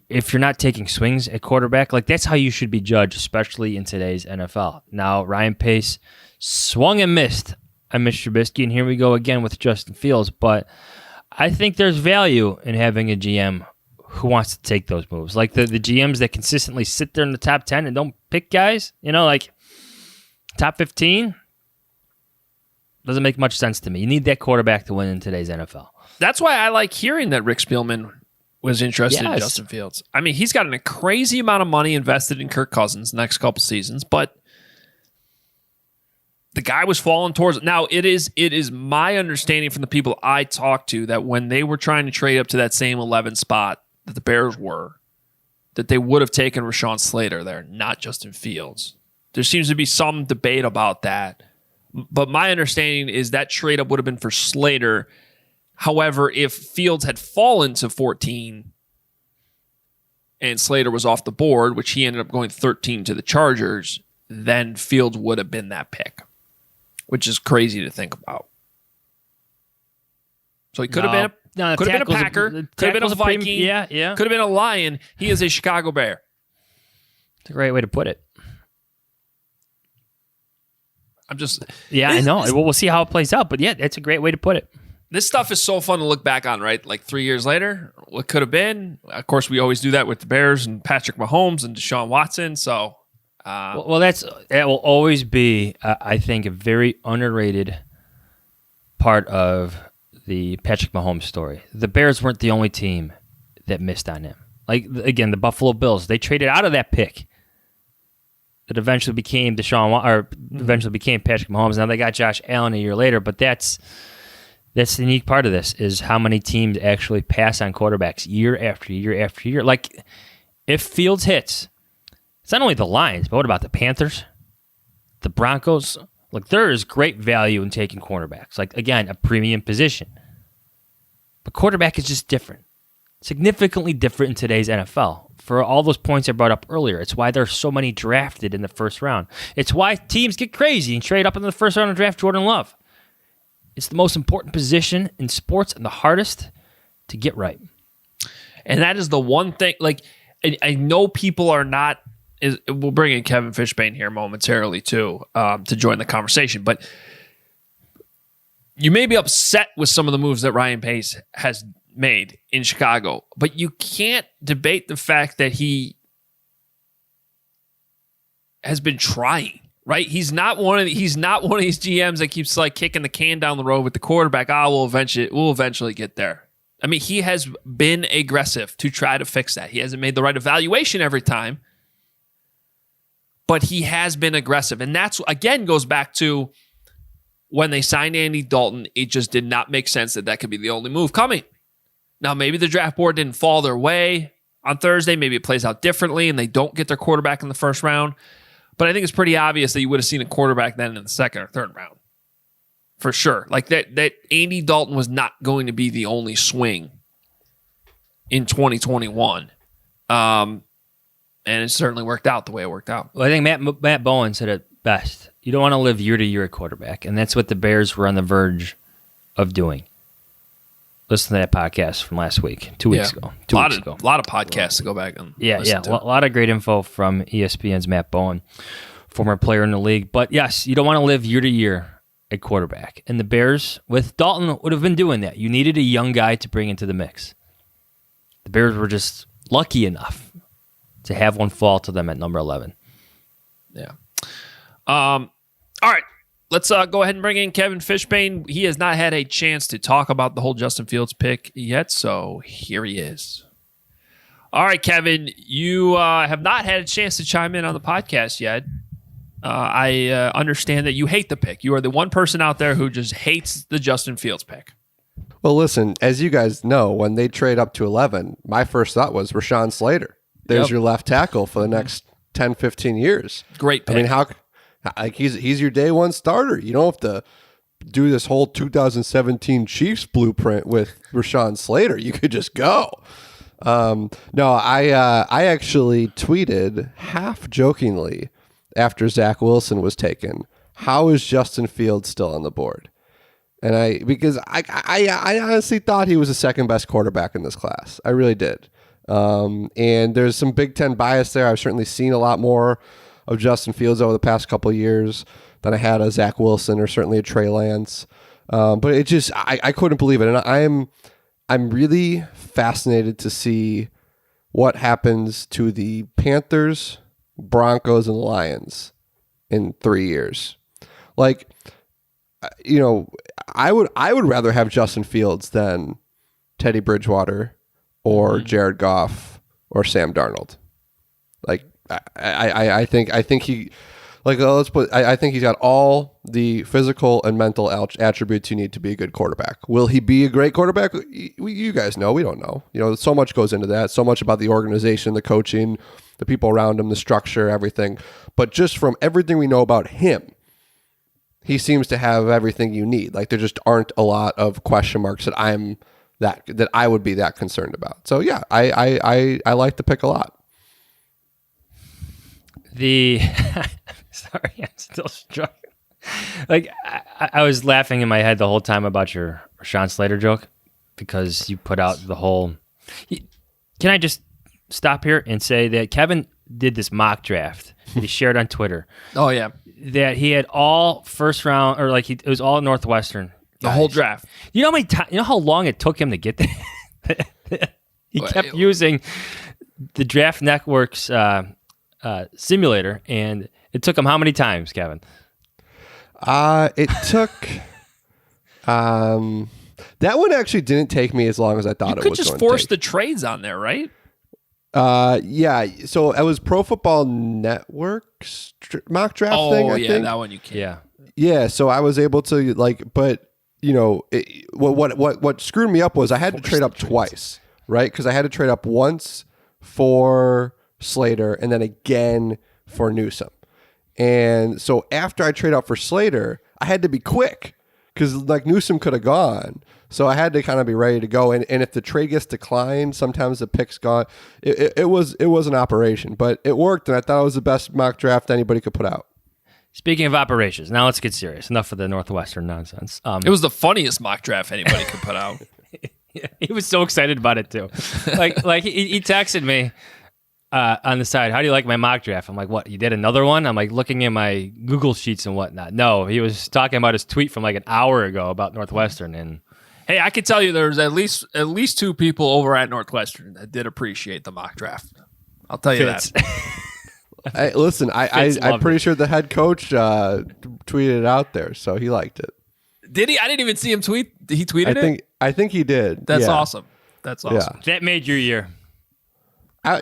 if you're not taking swings at quarterback, like that's how you should be judged, especially in today's NFL. Now, Ryan Pace swung and missed on Mitch Trubisky, and here we go again with Justin Fields. But I think there's value in having a GM who wants to take those moves. Like the GMs that consistently sit there in the top 10 and don't pick guys, like top 15, doesn't make much sense to me. You need that quarterback to win in today's NFL. That's why I like hearing that Rick Spielman was interested in Justin Fields. I mean, he's got a crazy amount of money invested in Kirk Cousins the next couple seasons, but the guy was falling towards it. Now, it is my understanding from the people I talked to that when they were trying to trade up to that same 11 spot that the Bears were, that they would have taken Rashawn Slater there, not Justin Fields. There seems to be some debate about that. But my understanding is that trade up would have been for Slater. However, if Fields had fallen to 14 and Slater was off the board, which he ended up going 13 to the Chargers, then Fields would have been that pick, which is crazy to think about. So he could have been a Packer, could have been a Viking, could have been a Lion. He is a Chicago Bear. It's a great way to put it. I know. We'll see how it plays out, but yeah, that's a great way to put it. This stuff is so fun to look back on, right? Like 3 years later, what could have been. Of course, we always do that with the Bears and Patrick Mahomes and Deshaun Watson. So, that will always be, I think, a very underrated part of the Patrick Mahomes story. The Bears weren't the only team that missed on him. Like again, the Buffalo Bills, they traded out of that pick that eventually became eventually became Patrick Mahomes. Now they got Josh Allen a year later, but that's the unique part of this is how many teams actually pass on quarterbacks year after year after year. Like if Fields hits, it's not only the Lions, but what about the Panthers, the Broncos? Like there is great value in taking cornerbacks. Like again, a premium position. But quarterback is just different. Significantly different in today's NFL. For all those points I brought up earlier, it's why there's so many drafted in the first round. It's why teams get crazy and trade up in the first round and draft Jordan Love. It's the most important position in sports and the hardest to get right. And that is the one thing, like, I know people are not, we'll bring in Kevin Fishbain here momentarily too, to join the conversation, but you may be upset with some of the moves that Ryan Pace has made in Chicago, but you can't debate the fact that he has been trying, right? He's not one of these GMs that keeps like kicking the can down the road with the quarterback. We'll eventually get there. I mean, he has been aggressive to try to fix that. He hasn't made the right evaluation every time, but he has been aggressive. And that's, again, goes back to when they signed Andy Dalton, it just did not make sense that could be the only move coming. Now, maybe the draft board didn't fall their way on Thursday. Maybe it plays out differently and they don't get their quarterback in the first round. But I think it's pretty obvious that you would have seen a quarterback then in the second or third round. For sure. Like that Andy Dalton was not going to be the only swing in 2021. And it certainly worked out the way it worked out. Well, I think Matt Bowen said it best. You don't want to live year to year at quarterback. And that's what the Bears were on the verge of doing. Listen to that podcast from last week, 2 weeks ago. A lot of podcasts to go back and listen to. A lot of great info from ESPN's Matt Bowen, former player in the league. But yes, you don't want to live year to year at quarterback. And the Bears, with Dalton, would have been doing that. You needed a young guy to bring into the mix. The Bears were just lucky enough to have one fall to them at number 11. Yeah. All right. Let's go ahead and bring in Kevin Fishbain. He has not had a chance to talk about the whole Justin Fields pick yet, so here he is. All right, Kevin, you have not had a chance to chime in on the podcast yet. I understand that you hate the pick. You are the one person out there who just hates the Justin Fields pick. Well, listen, as you guys know, when they trade up to 11, my first thought was Rashawn Slater. There's your left tackle for the next 10, 15 years. Great pick. I mean, he's your day one starter. You don't have to do this whole 2017 Chiefs blueprint with Rashawn Slater. You could just go. No, I actually tweeted half jokingly after Zach Wilson was taken, how is Justin Fields still on the board? And because I honestly thought he was the second best quarterback in this class. I really did. And there's some Big Ten bias there. I've certainly seen a lot more of Justin Fields over the past couple of years than I had a Zach Wilson or certainly a Trey Lance. But it just, I couldn't believe it. And I'm really fascinated to see what happens to the Panthers, Broncos, and Lions in 3 years. Like, you know, I would rather have Justin Fields than Teddy Bridgewater or Jared Goff or Sam Darnold. Like, I think he, like, I think he's got all the physical and mental attributes you need to be a good quarterback. Will he be a great quarterback? You guys know. We don't know. You know, so much goes into that. So much about the organization, the coaching, the people around him, the structure, everything. But just from everything we know about him, he seems to have everything you need. Like, there just aren't a lot of question marks that I would be that concerned about. So yeah, I like the pick a lot. Sorry, I'm still struggling. Like, I was laughing in my head the whole time about your Rashawn Slater joke because you put out the whole. Can I just stop here and say that Kevin did this mock draft that he shared on Twitter? Oh yeah, that he had all first round, or like it was all Northwestern. The whole draft. You know how many you know how long it took him to get there? He kept using the Draft Network's simulator, and it took him how many times, Kevin? It took that one actually didn't take me as long as I thought it was going to take. You could just force the trades on there, right? Yeah. So it was Pro Football Network's mock draft thing. I think. That one you can. Yeah. So I was able to but you know, what screwed me up was I had to trade up twice, right? Because I had to trade up once for Slater and then again for Newsome. And so after I trade up for Slater, I had to be quick because like Newsome could have gone. So I had to kind of be ready to go. And if the trade gets declined, sometimes the pick's gone. It was an operation, but it worked. And I thought it was the best mock draft anybody could put out. Speaking of operations, now let's get serious. Enough of the Northwestern nonsense. It was the funniest mock draft anybody could put out. He was so excited about it too. Like he texted me on the side, "How do you like my mock draft?" I'm like, "What? You did another one?" I'm like looking at my Google Sheets and whatnot. No, he was talking about his tweet from like an hour ago about Northwestern. And hey, I can tell you there's at least two people over at Northwestern that did appreciate the mock draft. I'll tell you that. Hey, listen, I'm pretty sure the head coach tweeted it out there, so he liked it. Did he? I didn't even see him tweet. He tweeted it? I think he did. That's awesome. That's awesome. Yeah. That made your year.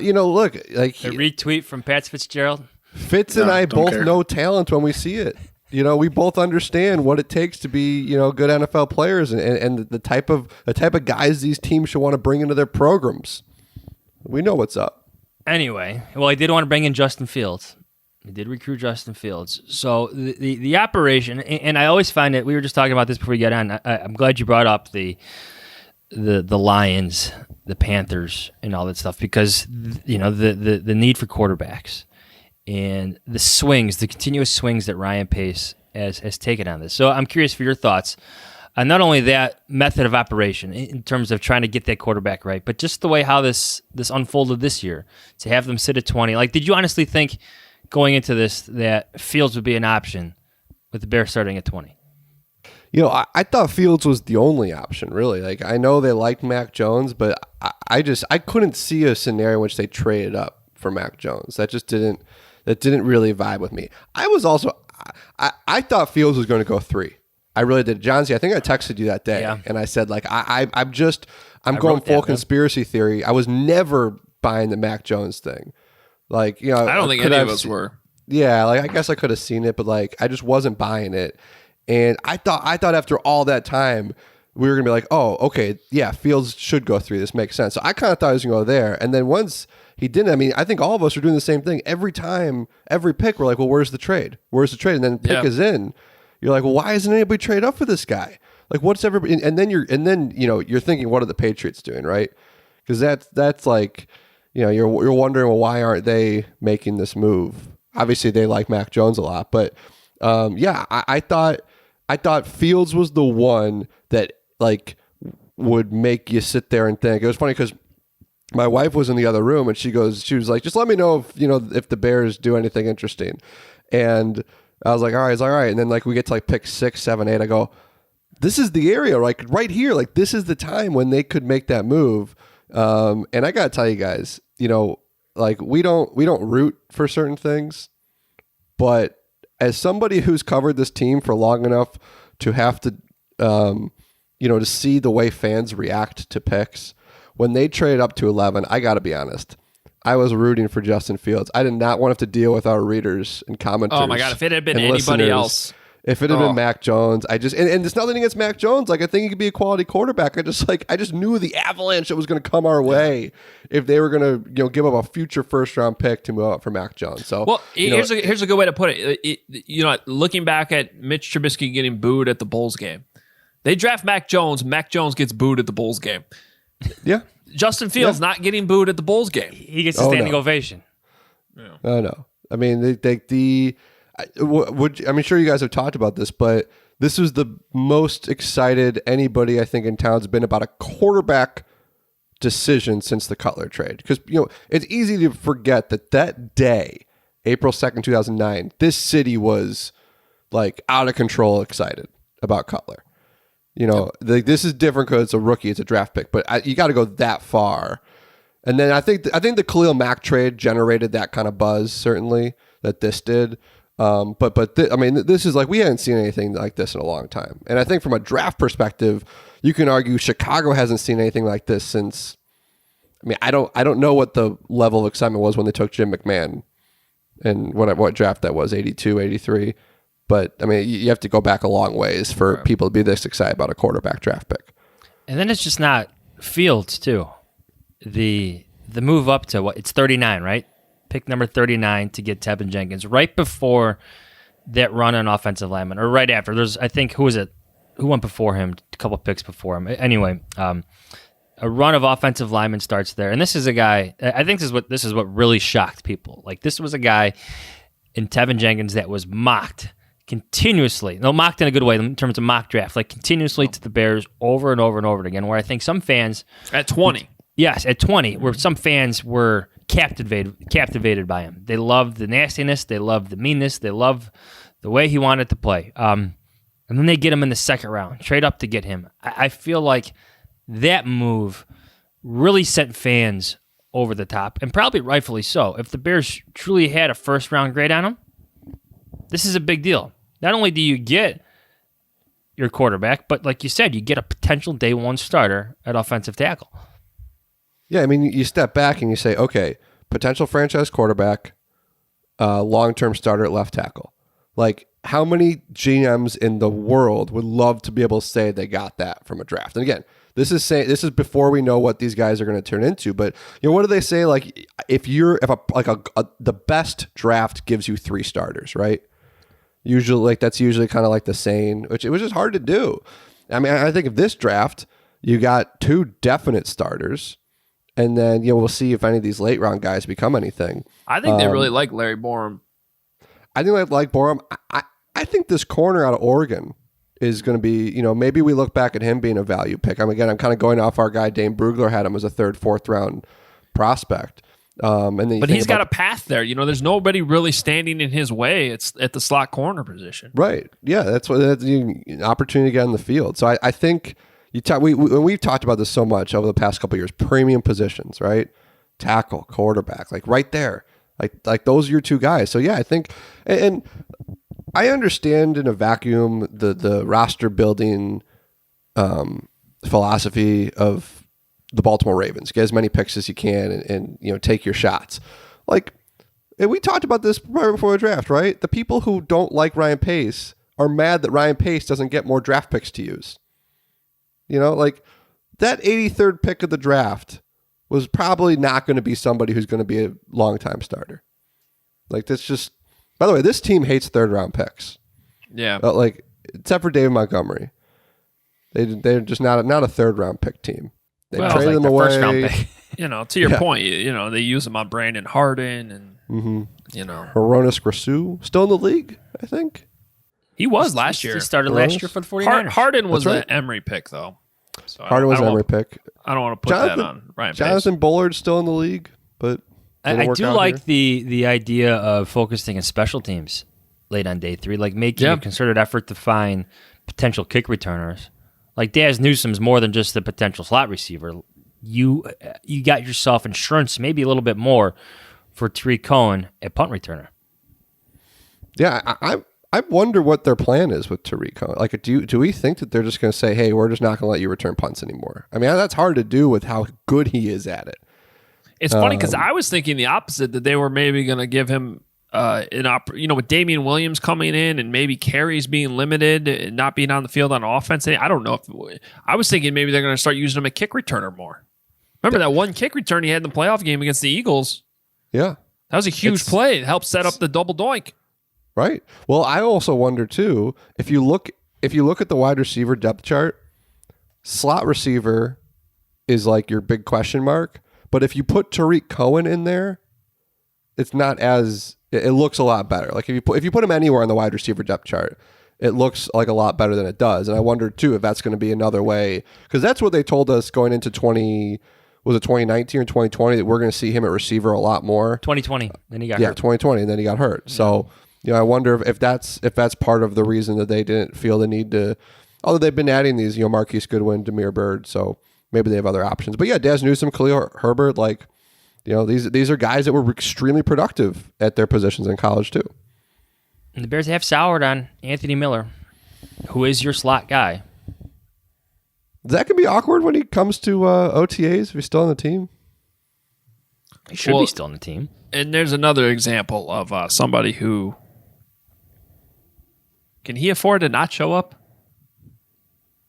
You know, look, like a retweet from Pat Fitzgerald. Fitz and I both know talent when we see it. You know, we both understand what it takes to be, you know, good NFL players and the type of guys these teams should want to bring into their programs. We know what's up. Anyway, well, I did want to bring in Justin Fields. I did recruit Justin Fields. So the operation, and I always find it. We were just talking about this before we get on. I'm glad you brought up the Lions, the Panthers, and all that stuff because you know the need for quarterbacks and the swings, the continuous swings that Ryan Pace has taken on this. So I'm curious for your thoughts. Not only that method of operation in terms of trying to get that quarterback right, but just the way how this unfolded this year to have them sit at 20. Like, did you honestly think going into this that Fields would be an option with the Bears starting at 20? You know, I thought Fields was the only option, really. Like, I know they liked Mac Jones, but I couldn't see a scenario in which they traded up for Mac Jones. That didn't really vibe with me. I thought Fields was going to go 3. I really did. Johnsy, I think I texted you that day, and I said, like, I'm going full conspiracy theory. I was never buying the Mac Jones thing. Like, you know, I don't think any of us were. Yeah, like I guess I could have seen it, but like I just wasn't buying it. And I thought after all that time we were gonna be like, oh, okay, yeah, Fields should go 3. This makes sense. So I kind of thought he was gonna go there. And then once he didn't, I mean, I think all of us are doing the same thing. Every time, every pick, we're like, well, where's the trade? Where's the trade? And then the pick is in. You're like, well, why isn't anybody trade up for this guy? Like, what's everybody? And then you're thinking, what are the Patriots doing, right? Because that's like, you know, you're wondering, well, why aren't they making this move? Obviously, they like Mac Jones a lot, but I thought Fields was the one that like would make you sit there and think. It was funny because my wife was in the other room and she was like, just let me know if the Bears do anything interesting. And I was like, all right. And then like we get to like pick 6, 7, 8. I go, this is the area, like right here. Like this is the time when they could make that move. And I gotta tell you guys, you know, like we don't root for certain things, but as somebody who's covered this team for long enough to have to, to see the way fans react to picks, when they trade up to 11, I got to be honest, I was rooting for Justin Fields. I did not want to have to deal with our readers and commenters. Oh my God, if it had been anybody else. If it had been Mac Jones, and there's nothing against Mac Jones. Like I think he could be a quality quarterback. I just knew the avalanche that was going to come our way if they were going to give up a future first round pick to move up for Mac Jones. So well, here's a good way to put it. Looking back at Mitch Trubisky getting booed at the Bulls game, they draft Mac Jones. Mac Jones gets booed at the Bulls game. Yeah, Justin Fields not getting booed at the Bulls game. He gets a standing ovation. Yeah. Oh no, I mean I'm sure you guys have talked about this, but this was the most excited anybody I think in town's been about a quarterback decision since the Cutler trade. Because it's easy to forget that day, April 2nd, 2009, this city was like out of control excited about Cutler. This is different because it's a rookie, it's a draft pick, but you got to go that far. And then I think the Khalil Mack trade generated that kind of buzz, certainly, that this did. This is like we hadn't seen anything like this in a long time. And I think from a draft perspective, you can argue Chicago hasn't seen anything like this since. I mean, I don't know what the level of excitement was when they took Jim McMahon and what draft that was, 82, 83. But I mean, you have to go back a long ways for people to be this excited about a quarterback draft pick. And then it's just not Fields too. The move up to it's 39, right? Pick number 39 to get Tevin Jenkins right before that run on offensive lineman, or right after. There's, I think, who went before him? A couple picks before him. Anyway, a run of offensive linemen starts there, and this is a guy. I think this is what really shocked people. Like this was a guy in Tevin Jenkins that was mocked continuously. No, mocked in a good way in terms of mock draft, like continuously to the Bears over and over and over again. Where I think some fans at 20. Yes, at 20, where some fans were captivated by him. They loved the nastiness, they loved the meanness, they loved the way he wanted to play. And then they get him in the second round, trade up to get him. I feel like that move really sent fans over the top, and probably rightfully so. If the Bears truly had a first round grade on him, this is a big deal. Not only do you get your quarterback, but like you said, you get a potential day one starter at offensive tackle. Yeah, I mean, you step back and you say, okay, potential franchise quarterback, long-term starter at left tackle. Like, how many GMs in the world would love to be able to say they got that from a draft? And again, this is before we know what these guys are going to turn into. But what do they say? Like, the best draft gives you 3 starters, right? Usually, that's usually kind of like the saying, which it was just hard to do. I mean, I think of this draft, you got 2 definite starters. And then, we'll see if any of these late round guys become anything. I think they really like Larry Borum. I think they like Borum. I think this corner out of Oregon is going to be, maybe we look back at him being a value pick. I'm kind of going off our guy, Dane Brugler had him as a 3rd, 4th round prospect. But he's got a path there. There's nobody really standing in his way. It's at the slot corner position. Right. Yeah, that's an opportunity to get on the field. So I think... we've talked about this so much over the past couple of years, premium positions, right? Tackle, quarterback, like right there, like those are your 2 guys. So yeah, I think, and I understand in a vacuum the roster building philosophy of the Baltimore Ravens. Get as many picks as you can and take your shots. Like, and we talked about this right before the draft, right? The people who don't like Ryan Pace are mad that Ryan Pace doesn't get more draft picks to use. Like that 83rd pick of the draft was probably not going to be somebody who's going to be a long-time starter. Like, that's just... By the way, this team hates third-round picks. Yeah. Except for David Montgomery. They're just not a third-round pick team. They traded them away. First-round pick. To your point, they use them on Brandon Harden and, Hronis Grasu, still in the league, I think. He was last year. He started last year for the 49ers. Harden was That's right. an Emery pick, though. So Harden was an Emery pick. I don't want to put that on Ryan Pace. Jonathan Bullard's still in the league, but I do like the idea of focusing on special teams late on day 3, like making a concerted effort to find potential kick returners. Like Daz Newsom's more than just the potential slot receiver. You got yourself insurance, maybe a little bit more, for Tariq Cohen, a punt returner. Yeah, I wonder what their plan is with Tariq Cohen. Like, do we think that they're just going to say, hey, we're just not going to let you return punts anymore? I mean, that's hard to do with how good he is at it. It's funny because I was thinking the opposite, that they were maybe going to give him with Damian Williams coming in and maybe carries being limited and not being on the field on offense. I don't know I was thinking maybe they're going to start using him a kick returner more. Remember that one kick return he had in the playoff game against the Eagles? Yeah. That was a huge play. It helped set up the double doink. Right. Well, I also wonder too, if you look at the wide receiver depth chart, slot receiver is like your big question mark. But if you put Tariq Cohen in there, it's not as... It looks a lot better. Like if you put him anywhere on the wide receiver depth chart, it looks like a lot better than it does. And I wonder too if that's going to be another way, because that's what they told us going into 2019 or 2020, that we're going to see him at receiver a lot more. 2020, then he got hurt. 2020, and then he got hurt. Yeah. So I wonder if that's part of the reason that they didn't feel the need to. Although they've been adding these, Marquise Goodwin, Damiere Byrd, so maybe they have other options. But yeah, Daz Newsome, Khalil Herbert, these are guys that were extremely productive at their positions in college too. And the Bears have soured on Anthony Miller, who is your slot guy. That can be awkward when he comes to OTAs if he's still on the team. He should be still on the team. And there's another example of somebody who... Can he afford to not show up?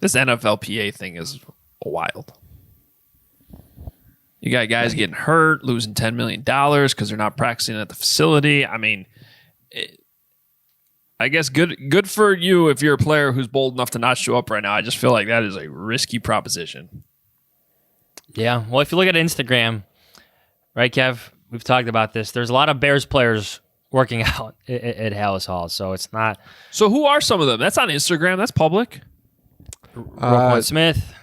This NFLPA thing is wild. You got guys getting hurt, losing $10 million because they're not practicing at the facility. I mean, I guess good for you if you're a player who's bold enough to not show up right now. I just feel like that is a risky proposition. Yeah. Well, if you look at Instagram, right, Kev, we've talked about this. There's a lot of Bears players working out at Hallis Hall, so it's not... So who are some of them? That's on Instagram. That's public. Roquan Smith.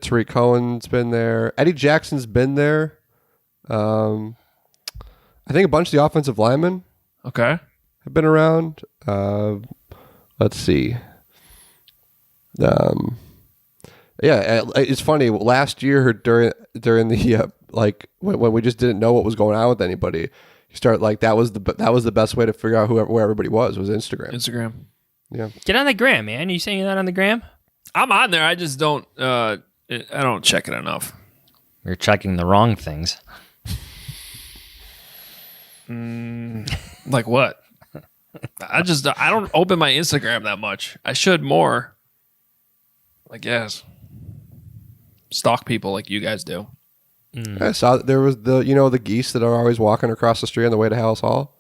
Tariq Cohen's been there. Eddie Jackson's been there. I think a bunch of the offensive linemen have been around. Let's see. It's funny. Last year during the when we just didn't know what was going on with anybody, you start that was the best way to figure out where everybody was Instagram. Yeah. Get on the gram, man. You saying you're not on the gram? I'm on there. I just don't. I don't check it enough. You're checking the wrong things. Like what? I don't open my Instagram that much. I should more. I guess. Stalk people like you guys do. I saw there was the geese that are always walking across the street on the way to Hallis Hall.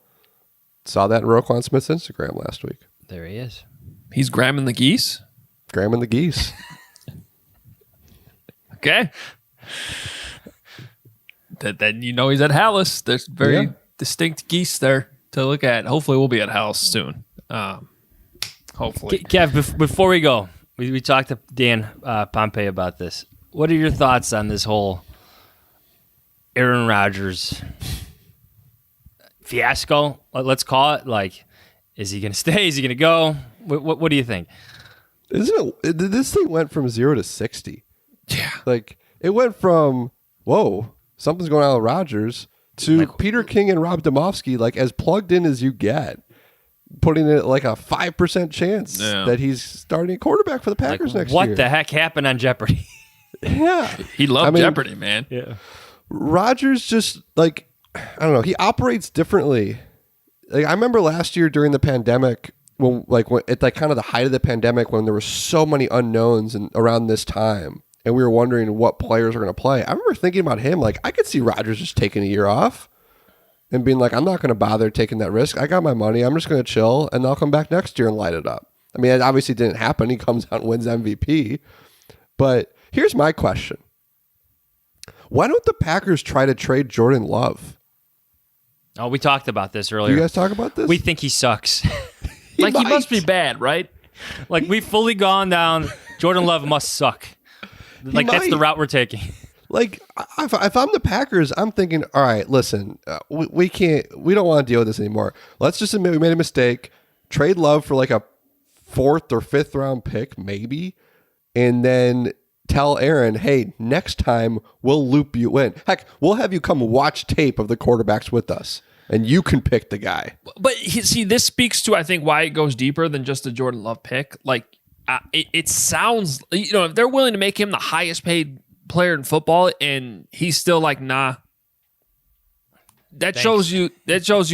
Saw that in Roquan Smith's Instagram last week. There he is. He's gramming the geese? Gramming the geese. Okay. Then he's at Hallis. There's very distinct geese there to look at. Hopefully we'll be at Hallis soon. Hopefully. Kev, before we go, we talked to Dan Pompei about this. What are your thoughts on this whole Aaron Rodgers fiasco? Let's call it. Is he going to stay? Is he going to go? What do you think? Isn't it? This thing went from 0 to 60. Yeah. It went from, whoa, something's going on with Rodgers, to Peter King and Rob Domofsky, as plugged in as you get, putting it at a 5% chance that he's starting quarterback for the Packers next year. What the heck happened on Jeopardy? Yeah. He loved Jeopardy, man. Yeah. Rodgers just like, I don't know, he operates differently. Like I remember last year during the pandemic when at like kind of the height of the pandemic when there were so many unknowns and around this time and we were wondering what players are going to play. I remember thinking about him like I could see Rodgers just taking a year off and being like, I'm not going to bother taking that risk. I got my money. I'm just going to chill and I'll come back next year and light it up. I mean, it obviously didn't happen. He comes out and wins MVP. But here's my question. Why don't the Packers try to trade Jordan Love? Oh, we talked about this earlier. You guys talk about this? We think he sucks. He must be bad, right? Like we've fully gone down. Jordan Love must suck. Like that's the route we're taking. Like if I'm the Packers, I'm thinking, all right, listen, we don't want to deal with this anymore. Let's just admit we made a mistake. Trade Love for like a 4th or 5th round pick, maybe, and then tell Aaron, hey, next time we'll loop you in. Heck, we'll have you come watch tape of the quarterbacks with us, and you can pick the guy. But see, this speaks to, I think, why it goes deeper than just a Jordan Love pick. Like, it sounds, if they're willing to make him the highest paid player in football, and he's still like, nah. That shows you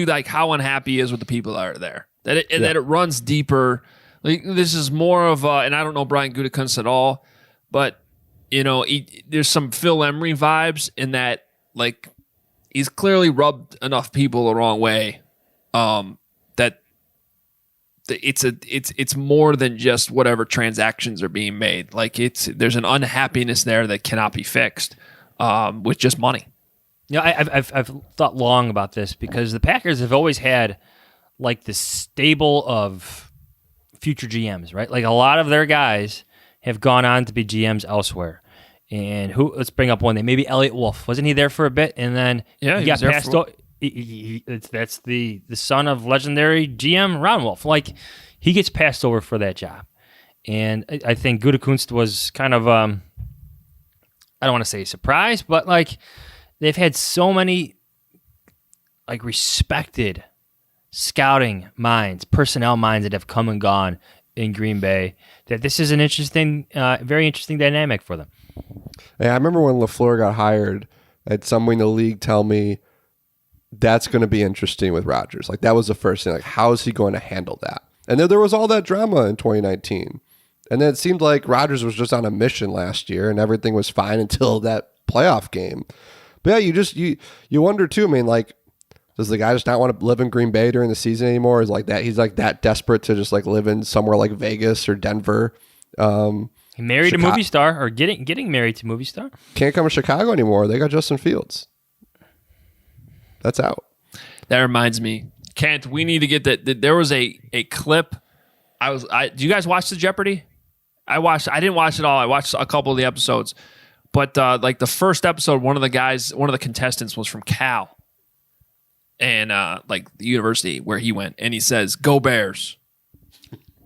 like how unhappy he is with the people that are there. That it runs deeper. Like this is more of and I don't know Brian Gutekunst at all, but there's some Phil Emery vibes in that, like he's clearly rubbed enough people the wrong way, that it's more than just whatever transactions are being made. Like there's an unhappiness there that cannot be fixed with just money. I've thought long about this because the Packers have always had like this stable of future GMs, right? Like a lot of their guys have gone on to be GMs elsewhere. And let's bring up one name, maybe Elliot Wolf. Wasn't he there for a bit? And then he got passed over. That's the son of legendary GM Ron Wolf. Like he gets passed over for that job. And I think Gutekunst was kind of, I don't want to say surprised, but like they've had so many like respected scouting minds, personnel minds that have come and gone in Green Bay, that this is an interesting, very interesting dynamic for them. Yeah, I remember when LaFleur got hired, I had someone in the league tell me that's going to be interesting with Rodgers. Like that was the first thing. Like, how is he going to handle that? And then there was all that drama in 2019. And then it seemed like Rodgers was just on a mission last year and everything was fine until that playoff game. But yeah, you wonder too, I mean, like, does the guy just not want to live in Green Bay during the season anymore? Is like that he's like that desperate to just like live in somewhere like Vegas or Denver? He married a movie star, or getting married to a movie star. Can't come to Chicago anymore. They got Justin Fields. That's out. That reminds me, Kent. We need to get that. There was a clip. Do you guys watch the Jeopardy? I didn't watch it all. I watched a couple of the episodes, but like the first episode, one of the contestants was from Cal. And like the university where he went, and he says, "Go Bears."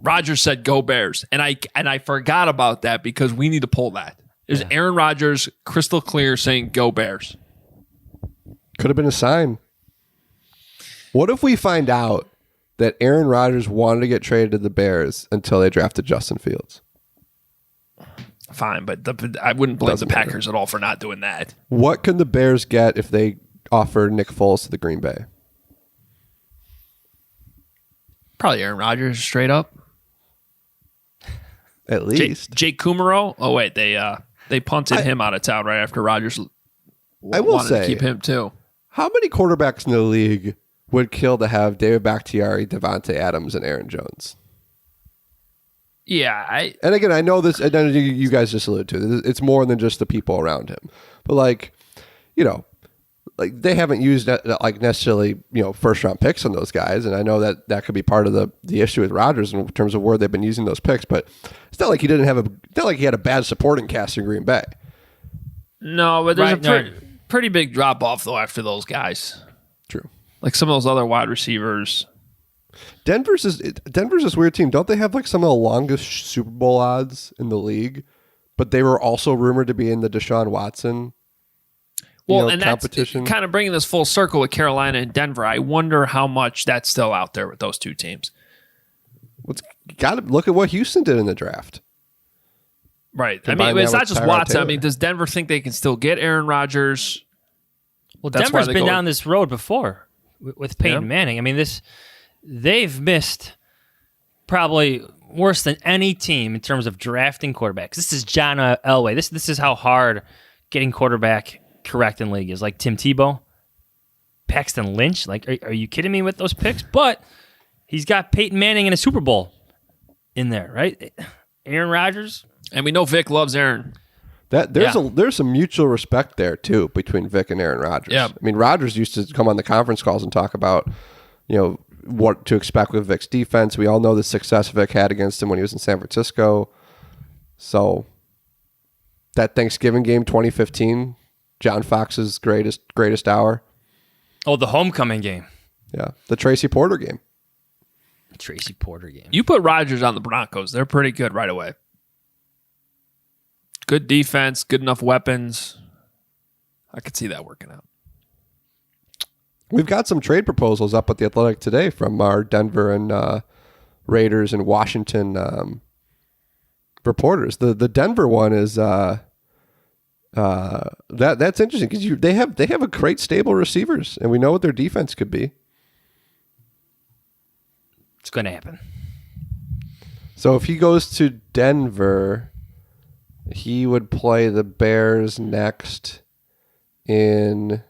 Rodgers said, "Go Bears," and I forgot about that because we need to pull that. There's Aaron Rodgers, crystal clear, saying, "Go Bears." Could have been a sign. What if we find out that Aaron Rodgers wanted to get traded to the Bears until they drafted Justin Fields? Fine, but I wouldn't blame the Packers at all for not doing that. What can the Bears get if they offer Nick Foles to the Green Bay? Probably Aaron Rodgers straight up. At least Jake Kumaro. Oh wait, they punted him out of town right after Rodgers. I will wanted say, to keep him too. How many quarterbacks in the league would kill to have David Bakhtiari, Devontae Adams, and Aaron Jones? Yeah, and again, I know this. I know you guys just alluded to it. It's more than just the people around him, but like, like they haven't used like necessarily first round picks on those guys, and I know that could be part of the issue with Rodgers in terms of where they've been using those picks. But it's not like he had a bad supporting cast in Green Bay. No, but there's a pretty big drop off though after those guys. True, like some of those other wide receivers. Denver's this weird team. Don't they have like some of the longest Super Bowl odds in the league? But they were also rumored to be in the Deshaun Watson. And competition. That's kind of bringing this full circle with Carolina and Denver. I wonder how much that's still out there with those two teams. Got to look at what Houston did in the draft. Right. I Combine mean, it's that not with just Tyrod Watson. I Taylor. mean, does Denver think they can still get Aaron Rodgers? Well, That's why Denver's they been go- down this road before with Peyton Yeah. Manning. I mean, they've missed probably worse than any team in terms of drafting quarterbacks. This is John Elway. This is how hard getting quarterback correct in league is. Like Tim Tebow, Paxton Lynch. Like, are you kidding me with those picks? But he's got Peyton Manning in a Super Bowl in there, right? Aaron Rodgers. And we know Vic loves Aaron. There's some mutual respect there too between Vic and Aaron Rodgers. Yeah. I mean, Rodgers used to come on the conference calls and talk about, what to expect with Vic's defense. We all know the success Vic had against him when he was in San Francisco. So that Thanksgiving game 2015, John Fox's greatest hour. Oh, the homecoming game. Yeah, the Tracy Porter game. Tracy Porter game. You put Rodgers on the Broncos. They're pretty good right away. Good defense, good enough weapons. I could see that working out. We've got some trade proposals up at the Athletic today from our Denver and Raiders and Washington reporters. The Denver one is that's interesting because they have a great stable receivers, and we know what their defense could be. It's going to happen. So if he goes to Denver, he would play the Bears next in.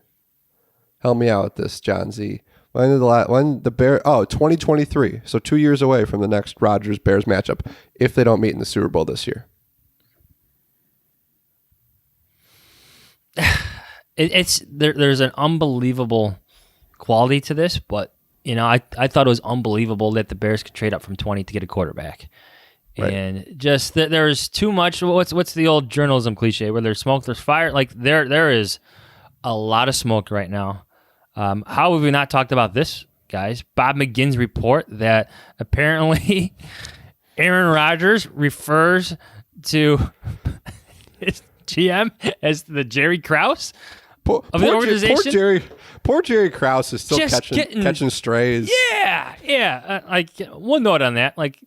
Help me out with this, John Z. When the Bear? 2023. So 2 years away from the next Rodgers-Bears matchup if they don't meet in the Super Bowl this year. There's an unbelievable quality to this, but I thought it was unbelievable that the Bears could trade up from 20 to get a quarterback. Right. And just there's too much. What's the old journalism cliche where there's smoke, there's fire? Like there is a lot of smoke right now. How have we not talked about this, guys? Bob McGinn's report that apparently Aaron Rodgers refers to his GM as the Jerry Krause of the organization. Poor Jerry Krause is still Just catching strays. Yeah. One note on that. Like,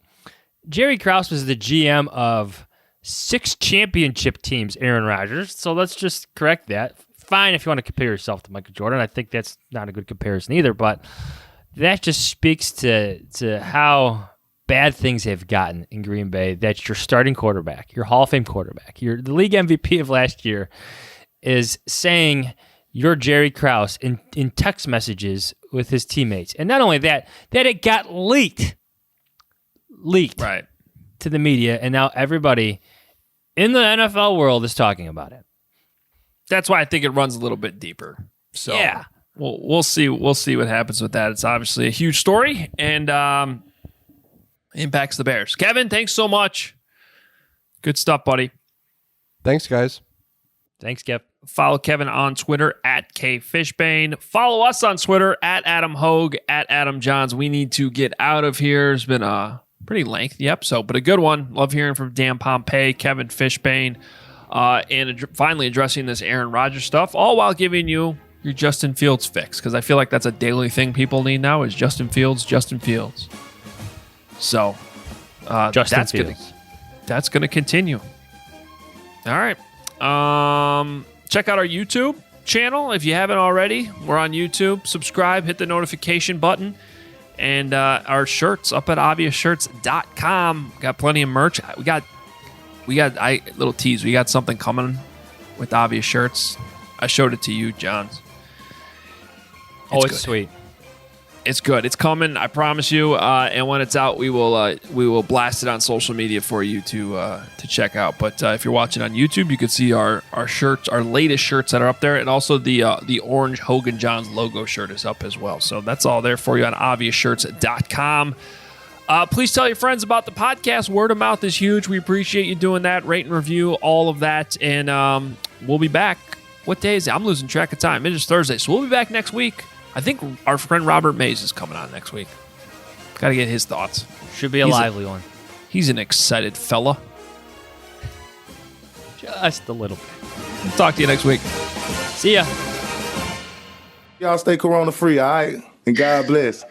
Jerry Krause was the GM of 6 championship teams, Aaron Rodgers. So let's just correct that. Fine if you want to compare yourself to Michael Jordan. I think that's not a good comparison either, but that just speaks to how bad things have gotten in Green Bay. That's your starting quarterback, your Hall of Fame quarterback, the league MVP of last year is saying you're Jerry Krause in text messages with his teammates. And not only that it got leaked right to the media, and now everybody in the NFL world is talking about it. That's why I think it runs a little bit deeper. So yeah, we'll see what happens with that. It's obviously a huge story and impacts the Bears. Kevin, thanks so much. Good stuff, buddy. Thanks, guys. Thanks, Kev. Follow Kevin on Twitter at KFishbain. Follow us on Twitter at Adam Hoge, at Adam Johns. We need to get out of here. It's been a pretty lengthy episode, but a good one. Love hearing from Dan Pompei, Kevin Fishbain. And finally addressing this Aaron Rodgers stuff, all while giving you your Justin Fields fix, because I feel like that's a daily thing people need now is Justin Fields. So that's going to continue. All right. Check out our YouTube channel if you haven't already. We're on YouTube. Subscribe, hit the notification button. And our shirts up at obviousshirts.com. Got plenty of merch. We got little tease. We got something coming with Obvious Shirts. I showed it to you, Johns. It's sweet. It's good. It's coming. I promise you. And when it's out, we will blast it on social media for you to check out. But if you're watching on YouTube, you can see our shirts, our latest shirts that are up there, and also the orange Hoge Jahns logo shirt is up as well. So that's all there for you on obviousshirts.com. Please tell your friends about the podcast. Word of mouth is huge. We appreciate you doing that. Rate and review, all of that. And we'll be back. What day is it? I'm losing track of time. It is Thursday. So we'll be back next week. I think our friend Robert Mays is coming on next week. Got to get his thoughts. Should be a lively one. He's an excited fella. Just a little bit. We'll talk to you next week. See ya. Y'all stay corona free, all right? And God bless.